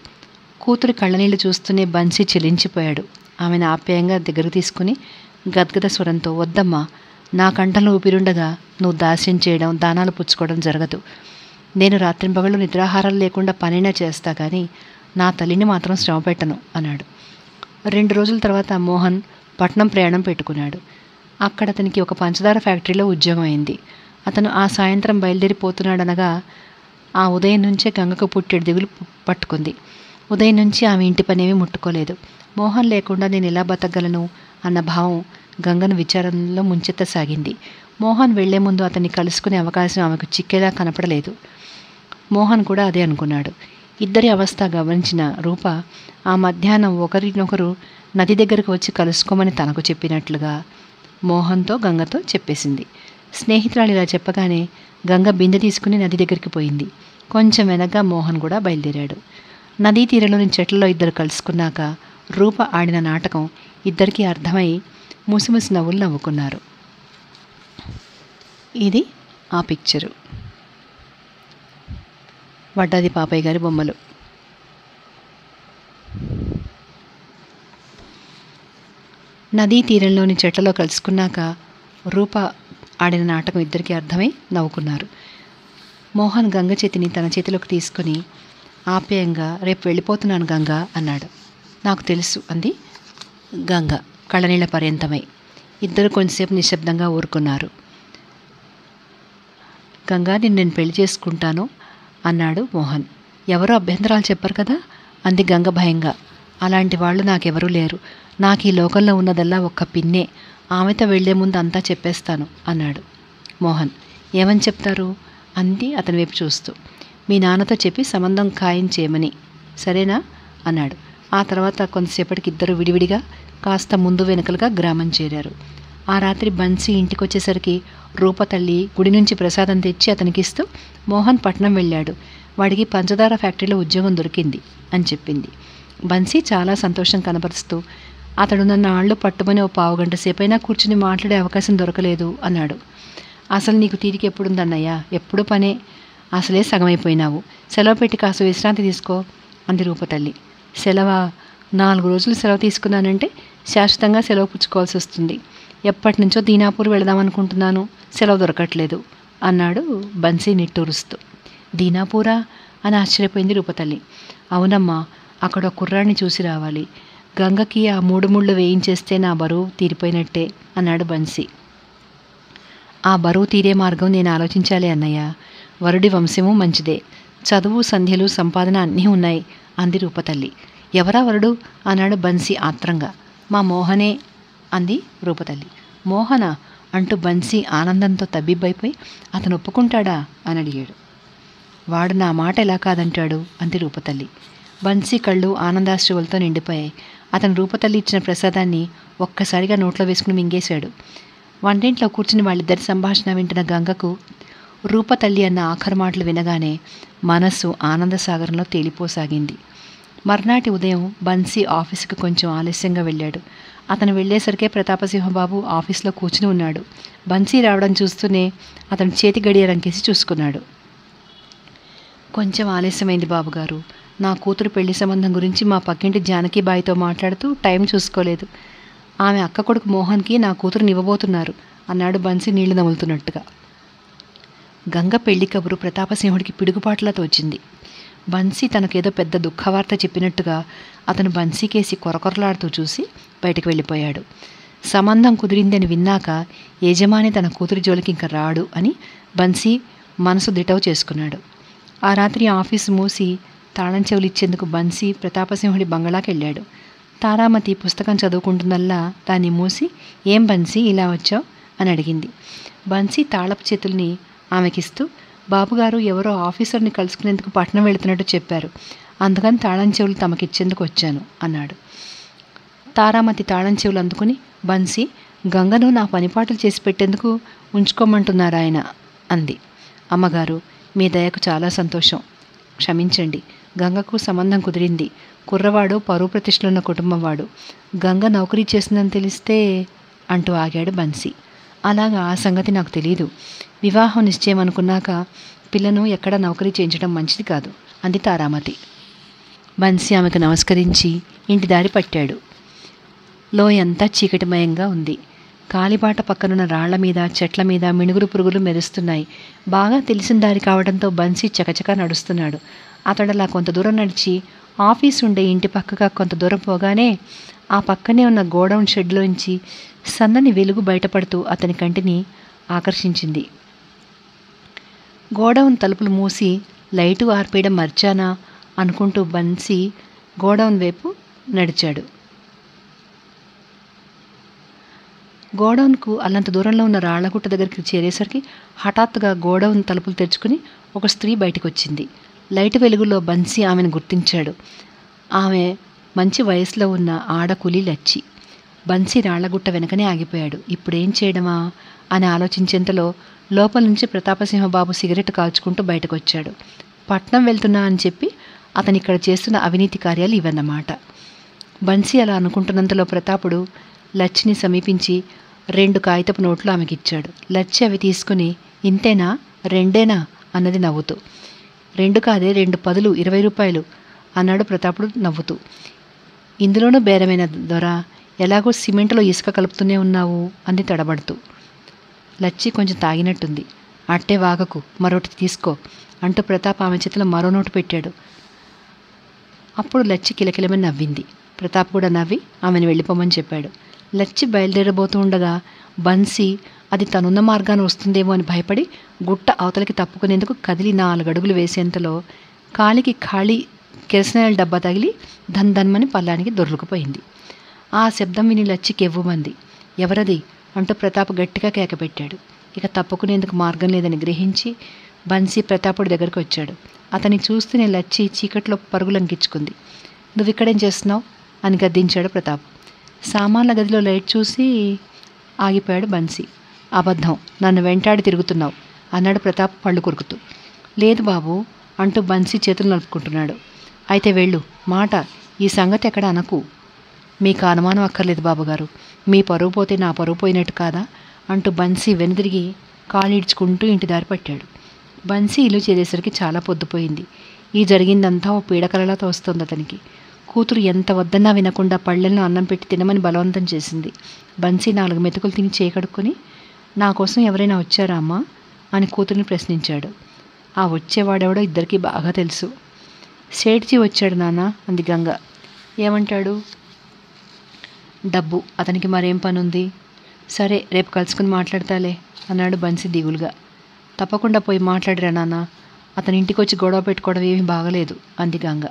కూతురి కళ్ళనీళ్లు చూస్తూనే బన్సీ చెలించిపోయాడు. ఆమెను ఆప్యాయంగా దగ్గరకు తీసుకుని గద్గద స్వరంతో, వద్దమ్మా, నా కంఠంలో ఊపిరుండగా నువ్వు దాస్యం చేయడం, దానాలు పుచ్చుకోవడం జరగదు. నేను రాత్రింపగళ్ళు నిద్రాహారాలు లేకుండా పనైనా చేస్తా, కానీ నా తల్లిని మాత్రం శ్రమ పెట్టను అన్నాడు. 2 రోజుల తర్వాత మోహన్ పట్నం ప్రయాణం పెట్టుకున్నాడు. అక్కడ అతనికి ఒక పంచదార ఫ్యాక్టరీలో ఉద్యోగం అయింది. అతను ఆ సాయంత్రం బయలుదేరిపోతున్నాడనగా ఆ ఉదయం నుంచే గంగకు పుట్టెడు దిగులు పట్టుకుంది. ఉదయం నుంచి ఆమె ఇంటి పనేమీ ముట్టుకోలేదు. మోహన్ లేకుండా నేను ఎలా బతకగలను అన్న భావం గంగను విచారంలో ముంచెత్తసాగింది. మోహన్ వెళ్లే ముందు అతన్ని కలుసుకునే అవకాశం ఆమెకు చిక్కేలా కనపడలేదు. మోహన్ కూడా అదే అనుకున్నాడు. ఇద్దరి అవస్థ గమనించిన రూప ఆ మధ్యాహ్నం ఒకరినొకరు నది దగ్గరకు వచ్చి కలుసుకోమని తనకు చెప్పినట్లుగా మోహన్తో గంగతో చెప్పేసింది. స్నేహితురాలు ఇలా చెప్పగానే గంగ బిందె తీసుకుని నది దగ్గరికి పోయింది. కొంచెం వెనక మోహన్ కూడా బయలుదేరాడు. నదీ తీరంలోని చెట్లలో ఇద్దరు కలుసుకున్నాక రూప ఆడిన నాటకం ఇద్దరికీ అర్థమై ముసిముసి నవ్వులు నవ్వుకున్నారు. ఇది ఆ పిక్చరు. వడ్డాది పాపయ్య గారి బొమ్మలు. నదీ తీరంలోని చెట్లలో కలుసుకున్నాక రూప ఆడిన నాటకం ఇద్దరికీ అర్థమై నవ్వుకున్నారు. మోహన్ గంగ చేతిని తన చేతిలోకి తీసుకుని ఆప్యాయంగా, రేపు వెళ్ళిపోతున్నాను గంగ అన్నాడు. నాకు తెలుసు అంది గంగ కళ్ళనీళ్ల పర్యంతమై. ఇద్దరు కొంచెంసేపు నిశ్శబ్దంగా ఊరుకున్నారు. గంగా, నేను పెళ్లి చేసుకుంటాను అన్నాడు మోహన్. ఎవరో అభ్యంతరాలు చెప్పరు కదా అంది గంగ భయంగా. అలాంటి వాళ్ళు నాకెవరూ లేరు. నాకు ఈ లోకంలో ఉన్నదల్లా ఒక్క పిన్నే. ఆమెతో వెళ్లే ముందు అంతా చెప్పేస్తాను అన్నాడు మోహన్. ఏమని చెప్తారు అంది అతని వైపు చూస్తూ. మీ నాన్నతో చెప్పి సంబంధం ఖాయం చేయమని, సరేనా అన్నాడు. ఆ తర్వాత కొంతసేపటికి ఇద్దరు విడివిడిగా కాస్త ముందు వెనుకలుగా గ్రామం చేరారు. ఆ రాత్రి బన్సీ ఇంటికొచ్చేసరికి రూప తల్లి గుడి నుంచి ప్రసాదం తెచ్చి అతనికిస్తూ, మోహన్ పట్నం వెళ్ళాడు, వాడికి పంచదార ఫ్యాక్టరీలో ఉద్యోగం దొరికింది అని చెప్పింది. బన్సీ చాలా సంతోషం కనపరుస్తూ, అతడు నన్ను ఆళ్ళు పట్టుమని ఓ పావుగంట సేపైనా కూర్చుని మాట్లాడే అవకాశం దొరకలేదు అన్నాడు. అసలు నీకు తీరిక ఎప్పుడుందన్నయ్యా? ఎప్పుడు పనే. అసలే సగమైపోయినావు. సెలవు పెట్టి కాస్త విశ్రాంతి తీసుకో అంది రూపతల్లి. సెలవా? 4 రోజులు సెలవు తీసుకున్నానంటే శాశ్వతంగా సెలవు పుచ్చుకోవాల్సి వస్తుంది. ఎప్పటి నుంచో దీనాపూర్ వెళదామనుకుంటున్నాను, సెలవు దొరకట్లేదు అన్నాడు బన్సీ నిట్టూరుస్తూ. దీనాపూరా అని ఆశ్చర్యపోయింది రూపతల్లి. అవునమ్మా, అక్కడ కుర్రాడిని చూసి రావాలి. గంగకి ఆ 3 ముళ్ళు వేయించేస్తే నా బరువు తీరిపోయినట్టే అన్నాడు బన్సీ. ఆ బరువు తీరే మార్గం నేను ఆలోచించాలి అన్నయ్య. వరుడి వంశము మంచిదే, చదువు, సంధ్యలు, సంపాదన అన్నీ ఉన్నాయి అంది రూపతల్లి. ఎవరా వరుడు అన్నాడు బన్సీ ఆత్రంగా. మా మోహనే అంది రూపతల్లి. మోహనా అంటూ బన్సీ ఆనందంతో తబ్బిబ్బైపోయి, అతను ఒప్పుకుంటాడా అని అడిగాడు. వాడు నా మాట ఎలా కాదంటాడు అంది రూపతల్లి. బన్సీ కళ్ళు ఆనందాశ్రువులతో నిండిపోయాయి. అతను రూపతల్లి ఇచ్చిన ప్రసాదాన్ని ఒక్కసారిగా నోట్లో వేసుకుని మింగేశాడు. వంటింట్లో కూర్చుని వాళ్ళిద్దరి సంభాషణ వింటున్న గంగకు రూపతల్లి అన్న ఆఖరి మాటలు వినగానే మనస్సు ఆనందసాగరంలో తేలిపోసాగింది. మర్నాటి ఉదయం బన్సీ ఆఫీసుకు కొంచెం ఆలస్యంగా వెళ్ళాడు. అతను వెళ్ళేసరికే ప్రతాపసింహబాబు ఆఫీస్లో కూర్చుని ఉన్నాడు. బన్సీ రావడం చూస్తూనే అతను చేతి గడియారం కేసి చూసుకున్నాడు. కొంచెం ఆలస్యమైంది బాబుగారు. నా కూతురు పెళ్లి సంబంధం గురించి మా పక్కింటి జానకిబాయితో మాట్లాడుతూ టైం చూసుకోలేదు. ఆమె అక్క కొడుకు మోహన్కి నా కూతురుని ఇవ్వబోతున్నారు అన్నాడు బన్సీ నీళ్లు నములుతున్నట్టుగా. గంగ పెళ్లి కబురు ప్రతాపసింహుడికి పిడుగుపాటులా తోచింది. బన్సీ తనకేదో పెద్ద దుఃఖవార్త చెప్పినట్టుగా అతను బన్సీ కేసి కొరకొరలాడుతూ చూసి బయటకు వెళ్ళిపోయాడు. సంబంధం కుదిరిందని విన్నాక యజమాని తన కూతురి జోలికి ఇంక రాడు అని బన్సీ మనసు దిటవు చేసుకున్నాడు. ఆ రాత్రి ఆఫీసు మూసి తాళం చెవులు ఇచ్చేందుకు బన్సీ ప్రతాపసింహుడి బంగళాకి వెళ్ళాడు. తారామతి పుస్తకం చదువుకుంటుందల్లా దాన్ని మూసి, ఏం బన్సీ ఇలా వచ్చావు అని అడిగింది. బన్సీ తాళపు చేతుల్ని ఆమెకిస్తూ, బాబుగారు ఎవరో ఆఫీసర్ని కలుసుకునేందుకు పట్నం వెళుతున్నట్టు చెప్పారు, అందుకని తాళం చెవులు తమకిచ్చేందుకు వచ్చాను అన్నాడు. తారామతి తాళం చెవులు అందుకుని, బన్సీ, గంగను నా పనిపాటలు చేసి పెట్టేందుకు ఉంచుకోమంటున్నారు ఆయన అంది. అమ్మగారు, మీ దయకు చాలా సంతోషం. క్షమించండి, గంగకు సంబంధం కుదిరింది. కుర్రవాడు పరువు ప్రతిష్టలున్న కుటుంబం వాడు. గంగ నౌకరీ చేసిందని తెలిస్తే అంటూ ఆగాడు బన్సీ. అలాగా, ఆ సంగతి నాకు తెలీదు. వివాహం నిశ్చయం అనుకున్నాక పిల్లను ఎక్కడ నౌకరీ చేయించడం మంచిది కాదు అంది తారామతి. బన్సీ ఆమెకు నమస్కరించి ఇంటి దారి పట్టాడు. లోయంతా చీకటిమయంగా ఉంది. కాలిబాట పక్కనున్న రాళ్ల మీద చెట్ల మీద మిణుగురు పురుగులు మెరుస్తున్నాయి. బాగా తెలిసిన దారి కావడంతో బన్సీ చకచకా నడుస్తున్నాడు. అతడలా కొంత దూరం నడిచి ఆఫీస్ ఉండే ఇంటి పక్కగా కొంత దూరం పోగానే ఆ పక్కనే ఉన్న గోడౌన్ షెడ్లోంచి సన్నని వెలుగు బయటపడుతూ అతని కంటిని ఆకర్షించింది. గోడౌన్ తలుపులు మూసి లైటు ఆర్పేయడం మర్చానా అనుకుంటూ బన్సీ గోడౌన్ వైపు నడిచాడు. గోడౌన్కు అల్లంత దూరంలో ఉన్న రాళ్లగుట్ట దగ్గరికి చేరేసరికి హఠాత్తుగా గోడౌన్ తలుపులు తెరుచుకుని ఒక స్త్రీ బయటకు వచ్చింది. లైటు వెలుగులో బన్సీ ఆమెను గుర్తించాడు. ఆమె మంచి వయసులో ఉన్న ఆడకూలి లచ్చి. బన్సీ రాళ్లగుట్ట వెనకనే ఆగిపోయాడు. ఇప్పుడేం చేయడమా అని ఆలోచించేంతలో లోపల నుంచి ప్రతాపసింహబాబు సిగరెట్ కాల్చుకుంటూ బయటకు వచ్చాడు. పట్నం వెళ్తున్నా అని చెప్పి అతను ఇక్కడ చేస్తున్న అవినీతి కార్యాలు ఇవన్నమాట. బన్సీ అలా అనుకుంటున్నంతలో ప్రతాపుడు లచ్చిని సమీపించి 2 కాగితపు నోట్లు ఆమెకిచ్చాడు. లచ్చి అవి తీసుకుని, ఇంతేనా, 2 అన్నది నవ్వుతూ. 2 కాదే, 2 పదులు, 20 రూపాయలు అన్నాడు ప్రతాపుడు నవ్వుతూ. ఇందులోనూ బేరమైన దొరా, ఎలాగో సిమెంట్లో ఇసుక కలుపుతూనే ఉన్నావు అంది తడబడుతూ. లచ్చి కొంచెం తాగినట్టుంది. అట్టే వాగకు, మరొకటి తీసుకో అంటూ ప్రతాప్ ఆమె చేతిలో మరో నోటు పెట్టాడు. అప్పుడు లచ్చి కిలకిలమని నవ్వింది. ప్రతాప్ కూడా నవ్వి ఆమెను వెళ్ళిపోమని చెప్పాడు. లచ్చి బయలుదేరబోతూ ఉండగా బన్సీ అది తనున్న మార్గాన వస్తుందేమో అని భయపడి గుట్ట అవతలికి తప్పుకునేందుకు కదిలి 4 అడుగులు వేసేంతలో కాలికి ఖాళీ కిరసనాయిల డబ్బా తగిలి ధన్ధన్మని పల్లానికి దొర్లుకుపోయింది. ఆ శబ్దం విని లచ్చి కెవ్వుమంది. ఎవరది అంటూ ప్రతాప్ గట్టిగా కేకపెట్టాడు. ఇక తప్పుకునేందుకు మార్గం లేదని గ్రహించి బన్సీ ప్రతాపుడి దగ్గరికి వచ్చాడు. అతన్ని చూస్తూనే లచ్చి చీకట్లో పరుగులంకించుకుంది. నువ్విక్కడేం చేస్తున్నావు అని గద్దించాడు ప్రతాప్. సామాన్ల గదిలో లైట్ చూసి ఆగిపోయాడు బన్సీ. అబద్ధం, నన్ను వెంటాడి తిరుగుతున్నావు అన్నాడు ప్రతాప్ పళ్ళు కొరుకుతూ. లేదు బాబు అంటూ బన్సీ చేతులు నలుపుకుంటున్నాడు. అయితే వెళ్ళు, మాట ఈ సంగతి ఎక్కడ అనకు. మీకు అనుమానం అక్కర్లేదు బాబుగారు, మీ పరువు పోతే నా పరువు పోయినట్టు కాదా అంటూ బన్సీ వెనుదిరిగి కాళ్ళీడ్చుకుంటూ ఇంటి దారి పట్టాడు. బన్సీ ఇల్లు చేరేసరికి చాలా పొద్దుపోయింది. ఈ జరిగిందంతా ఓ పీడకలలా తోస్తుంది అతనికి. కూతురు ఎంత వద్దన్నా వినకుండా పళ్ళెల్లో అన్నం పెట్టి తినమని బలవంతం చేసింది. బన్సీ 4 మెతుకులు తిని చేకడుక్కొని, నా కోసం ఎవరైనా వచ్చారా అమ్మా అని కూతురిని ప్రశ్నించాడు. ఆ వచ్చేవాడెవడో ఇద్దరికీ బాగా తెలుసు. సేట్జీ వచ్చాడు నాన్న అంది గంగ. ఏమంటాడు? డబ్బు, అతనికి మరేం పనుంది? సరే, రేపు కలుసుకుని మాట్లాడతాలే అన్నాడు బన్సీ దిగులుగా. తప్పకుండా పోయి మాట్లాడిరా నాన్న, అతని ఇంటికి వచ్చి గొడవ పెట్టుకోవడం ఏమీ బాగలేదు అంది గంగ.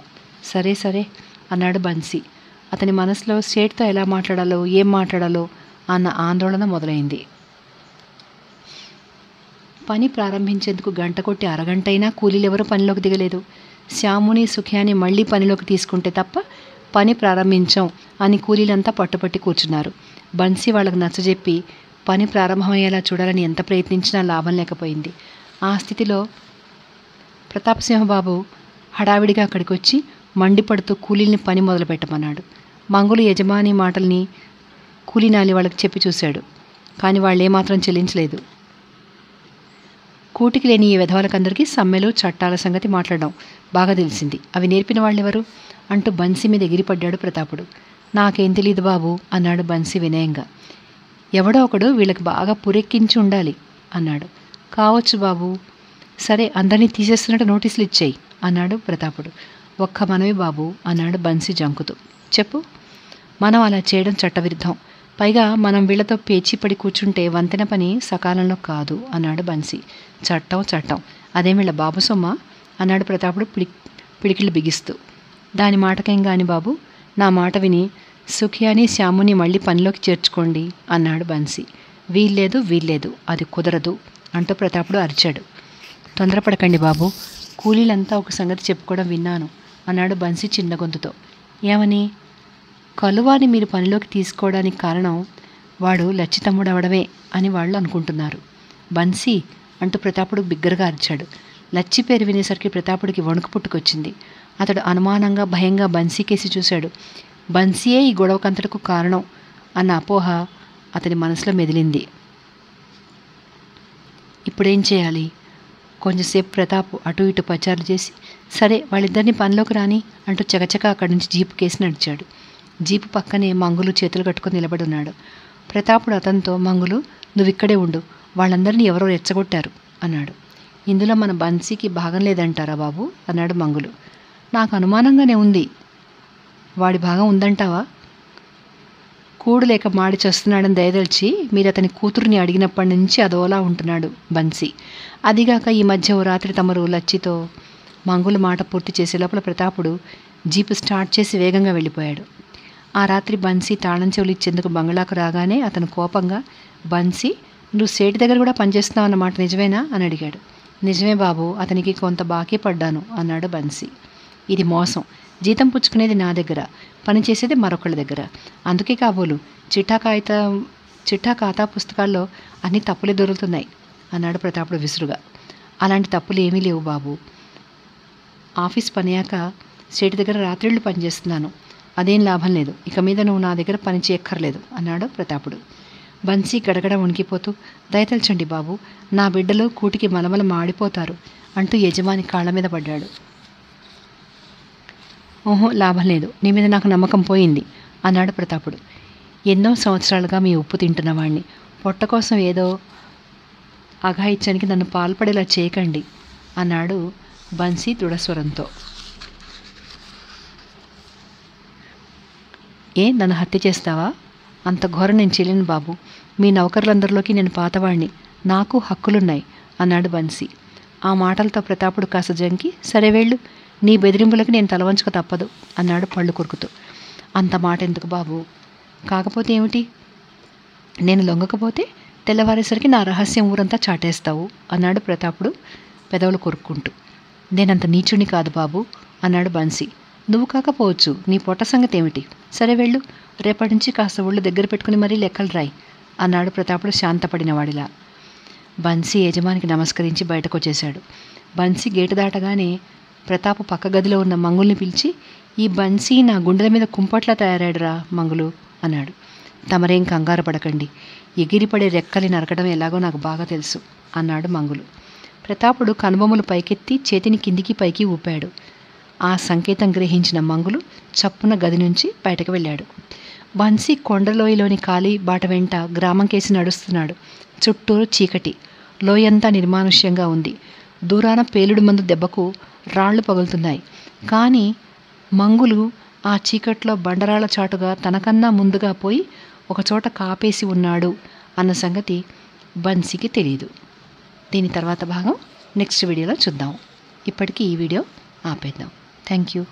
సరే సరే అన్నాడు బన్సీ. అతని మనసులో సేట్తో ఎలా మాట్లాడాలో ఏం మాట్లాడాలో అన్న ఆందోళన మొదలైంది. పని ప్రారంభించేందుకు గంట కొట్టి అరగంటైనా కూలీలెవరూ పనిలోకి దిగలేదు. శ్యాముని సుఖ్యాని మళ్ళీ పనిలోకి తీసుకుంటే తప్ప పని ప్రారంభించాం అని కూలీలంతా పట్టుపట్టి కూర్చున్నారు. బన్సీ వాళ్ళకు నచ్చజెప్పి పని ప్రారంభమయ్యేలా చూడాలని ఎంత ప్రయత్నించినా లాభం లేకపోయింది. ఆ స్థితిలో ప్రతాపసింహబాబు హడావిడిగా అక్కడికి వచ్చి మండిపడుతూ కూలీల్ని పని మొదలుపెట్టమన్నాడు. మంగులు యజమాని మాటల్ని కూలీనాలి వాళ్ళకి చెప్పి చూశాడు. కానీ వాళ్ళు ఏమాత్రం చెల్లించలేదు. కూటికి లేని ఈ విధవలకందరికీ సమ్మెలు చట్టాల సంగతి మాట్లాడడం బాగా తెలిసింది. అవి నేర్పిన వాళ్ళెవరు అంటూ బన్సీ మీద ఎగిరిపడ్డాడు ప్రతాపుడు. నాకేం తెలీదు బాబు అన్నాడు బన్సీ వినయంగా. ఎవడో ఒకడు వీళ్ళకి బాగా పురెక్కించి ఉండాలి అన్నాడు. కావచ్చు బాబు. సరే, అందరినీ తీసేస్తున్నట్టు నోటీసులు ఇచ్చేయి అన్నాడు ప్రతాపుడు. ఒక్క మనవి బాబు అన్నాడు బన్సీ జంకుతూ. చెప్పు. మనం అలా చేయడం చట్టవిరుద్ధం. పైగా మనం వీళ్లతో పేచీపడి కూర్చుంటే వంతెన పని సకాలంలో కాదు అన్నాడు బన్సీ. చట్టం చట్టం, అదేం వీళ్ళ బాబు సొమ్మ అన్నాడు ప్రతాపుడు పిడికిళ్ళు బిగిస్తూ. దాని మాటకేం గాని బాబు, నా మాట విని సుఖియాని శ్యాముని మళ్ళీ పనిలోకి చేర్చుకోండి అన్నాడు బన్సీ. వీల్లేదు, అది కుదరదు అంటూ ప్రతాపుడు అరిచాడు. తొందరపడకండి బాబు, కూలీలంతా ఒక సంగతి చెప్పుకోవడం విన్నాను అన్నాడు బన్సీ చిన్న గొంతుతో. ఏమని? కలువాని మీరు పనిలోకి తీసుకోవడానికి కారణం వాడు లచ్చి తమ్ముడు అవడమే అని వాళ్ళు అనుకుంటున్నారు. బన్సీ అంటూ ప్రతాపుడు బిగ్గరగా అరిచాడు. లచ్చి పేరు వినేసరికి ప్రతాపుడికి వణుకు పుట్టుకొచ్చింది. అతడు అనుమానంగా భయంగా బన్సీ కేసి చూశాడు. బన్సీయే ఈ గొడవకంతటకు కారణం అన్న అపోహ అతని మనసులో మెదిలింది. ఇప్పుడేం చేయాలి? కొంచెంసేపు ప్రతాప్ అటు ఇటు పచారులు చేసి, సరే వాళ్ళిద్దరిని పనిలోకి రాని అంటూ చకచక అక్కడి నుంచి జీపు కేసి నడిచాడు. జీపు పక్కనే మంగులు చేతులు కట్టుకుని నిలబడి ఉన్నాడు. ప్రతాపుడు అతనితో, మంగులు నువ్విక్కడే ఉండు, వాళ్ళందరినీ ఎవరో రెచ్చగొట్టారు అన్నాడు. ఇందులో మన బన్సీకి భాగం లేదంటారా బాబు అన్నాడు మంగులు. నాకు అనుమానంగానే ఉంది. వాడి భాగం ఉందంటావా? కూడు లేక మాడి చేస్తున్నాడని దయదలిచి మీరు అతని కూతురుని అడిగినప్పటి నుంచి అదోలా ఉంటున్నాడు బన్సీ. అదిగాక ఈ మధ్య ఓ రాత్రి తమరు లచ్చితో మంగుల మాట పూర్తి చేసే లోపల ప్రతాపుడు జీపు స్టార్ట్ చేసి వేగంగా వెళ్ళిపోయాడు. ఆ రాత్రి బన్సీ తాళం చెవులు ఇచ్చేందుకు బంగ్లాకు రాగానే అతను కోపంగా, బన్సీ నువ్వు సేటి దగ్గర కూడా పనిచేస్తున్నావు అన్నమాట నిజమేనా అని అడిగాడు. నిజమే బాబు, అతనికి కొంత బాకీ పడ్డాను అన్నాడు బన్సీ. ఇది మోసం. జీతం పుచ్చుకునేది నా దగ్గర, పనిచేసేది మరొకళ్ళ దగ్గర. అందుకే కాబోలు చిట్టా ఖాతా పుస్తకాల్లో అన్ని తప్పులే దొరుకుతున్నాయి అన్నాడు ప్రతాపుడు విసురుగా. అలాంటి తప్పులు ఏమీ లేవు బాబు. ఆఫీస్ పనియాక సేటి దగ్గర రాత్రిళ్ళు పనిచేస్తున్నాను. అదేం లాభం లేదు. ఇక మీద నువ్వు నా దగ్గర పని చేయక్కర్లేదు అన్నాడు ప్రతాపుడు. బన్సీ గడగడ వణికిపోతూ, దయతల్చండి బాబు, నా బిడ్డలు కూటికి మలమల మాడిపోతారు అంటూ యజమాని కాళ్ళ మీద పడ్డాడు. ఓహో, లాభం లేదు, నీ మీద నాకు నమ్మకం పోయింది అన్నాడు ప్రతాపుడు. ఎన్నో సంవత్సరాలుగా మీ ఉప్పు తింటున్నవాణ్ణి, పొట్ట కోసం ఏదో అఘాయిత్యానికి నన్ను పాల్పడేలా చేయకండి అన్నాడు బన్సీ దృఢస్వరంతో. నన్ను హత్య చేస్తావా? అంత ఘోరం నేను చేయలేను బాబు. మీ నౌకర్లందరిలోకి నేను పాతవాణ్ణి, నాకు హక్కులున్నాయి అన్నాడు బన్సీ. ఆ మాటలతో ప్రతాపుడు కాస్త జంకి, సరే వెళ్ళు, నీ బెదిరింపులకి నేను తలవంచుక తప్పదు అన్నాడు పళ్ళు కొరుకుతూ. అంత మాట ఎందుకు బాబు? కాకపోతే ఏమిటి? నేను లొంగకపోతే తెల్లవారేసరికి నా రహస్యం ఊరంతా చాటేస్తావు అన్నాడు ప్రతాపుడు పెదవులు కొరుక్కుంటూ. నేనంత నీచుని కాదు బాబు అన్నాడు బన్సీ. నువ్వు కాకపోవచ్చు, నీ పొట్ట సంగతి ఏమిటి? సరే వెళ్ళు, రేపటి నుంచి కాస్త ఒళ్ళు దగ్గర పెట్టుకుని మరీ లెక్కలు రాయి అన్నాడు ప్రతాపుడు శాంతపడిన వాడిలా. బన్సీ యజమానికి నమస్కరించి బయటకు వచ్చేశాడు. బన్సీ గేటు దాటగానే ప్రతాపు పక్క గదిలో ఉన్న మంగుల్ని పిలిచి, ఈ బన్సీ నా గుండెల మీద కుంపట్లా తయారాడురా మంగులు అన్నాడు. తమరేం కంగారు పడకండి, ఎగిరిపడే రెక్కలి నరకడం ఎలాగో నాకు బాగా తెలుసు అన్నాడు మంగులు. ప్రతాపుడు కనుబొమ్మలు పైకెత్తి చేతిని కిందికి పైకి ఊపాడు. ఆ సంకేతం గ్రహించిన మంగులు చప్పున గది నుంచి బయటకు వెళ్ళాడు. బన్సీ కొండలోయలోని ఖాళీ బాట వెంట గ్రామం కేసి నడుస్తున్నాడు. చుట్టూరు చీకటి, లోయంతా నిర్మానుష్యంగా ఉంది. దూరాన పేలుడు మందు దెబ్బకు రాళ్లు పగులుతున్నాయి. కానీ మంగులు ఆ చీకట్లో బండరాళ్ల చాటుగా తనకన్నా ముందుగా పోయి ఒకచోట కాపేసి ఉన్నాడు అన్న సంగతి బన్సీకి తెలియదు. దీని తర్వాత భాగం నెక్స్ట్ వీడియోలో చూద్దాం. ఇప్పటికీ ఈ వీడియో ఆపేద్దాం. Thank you.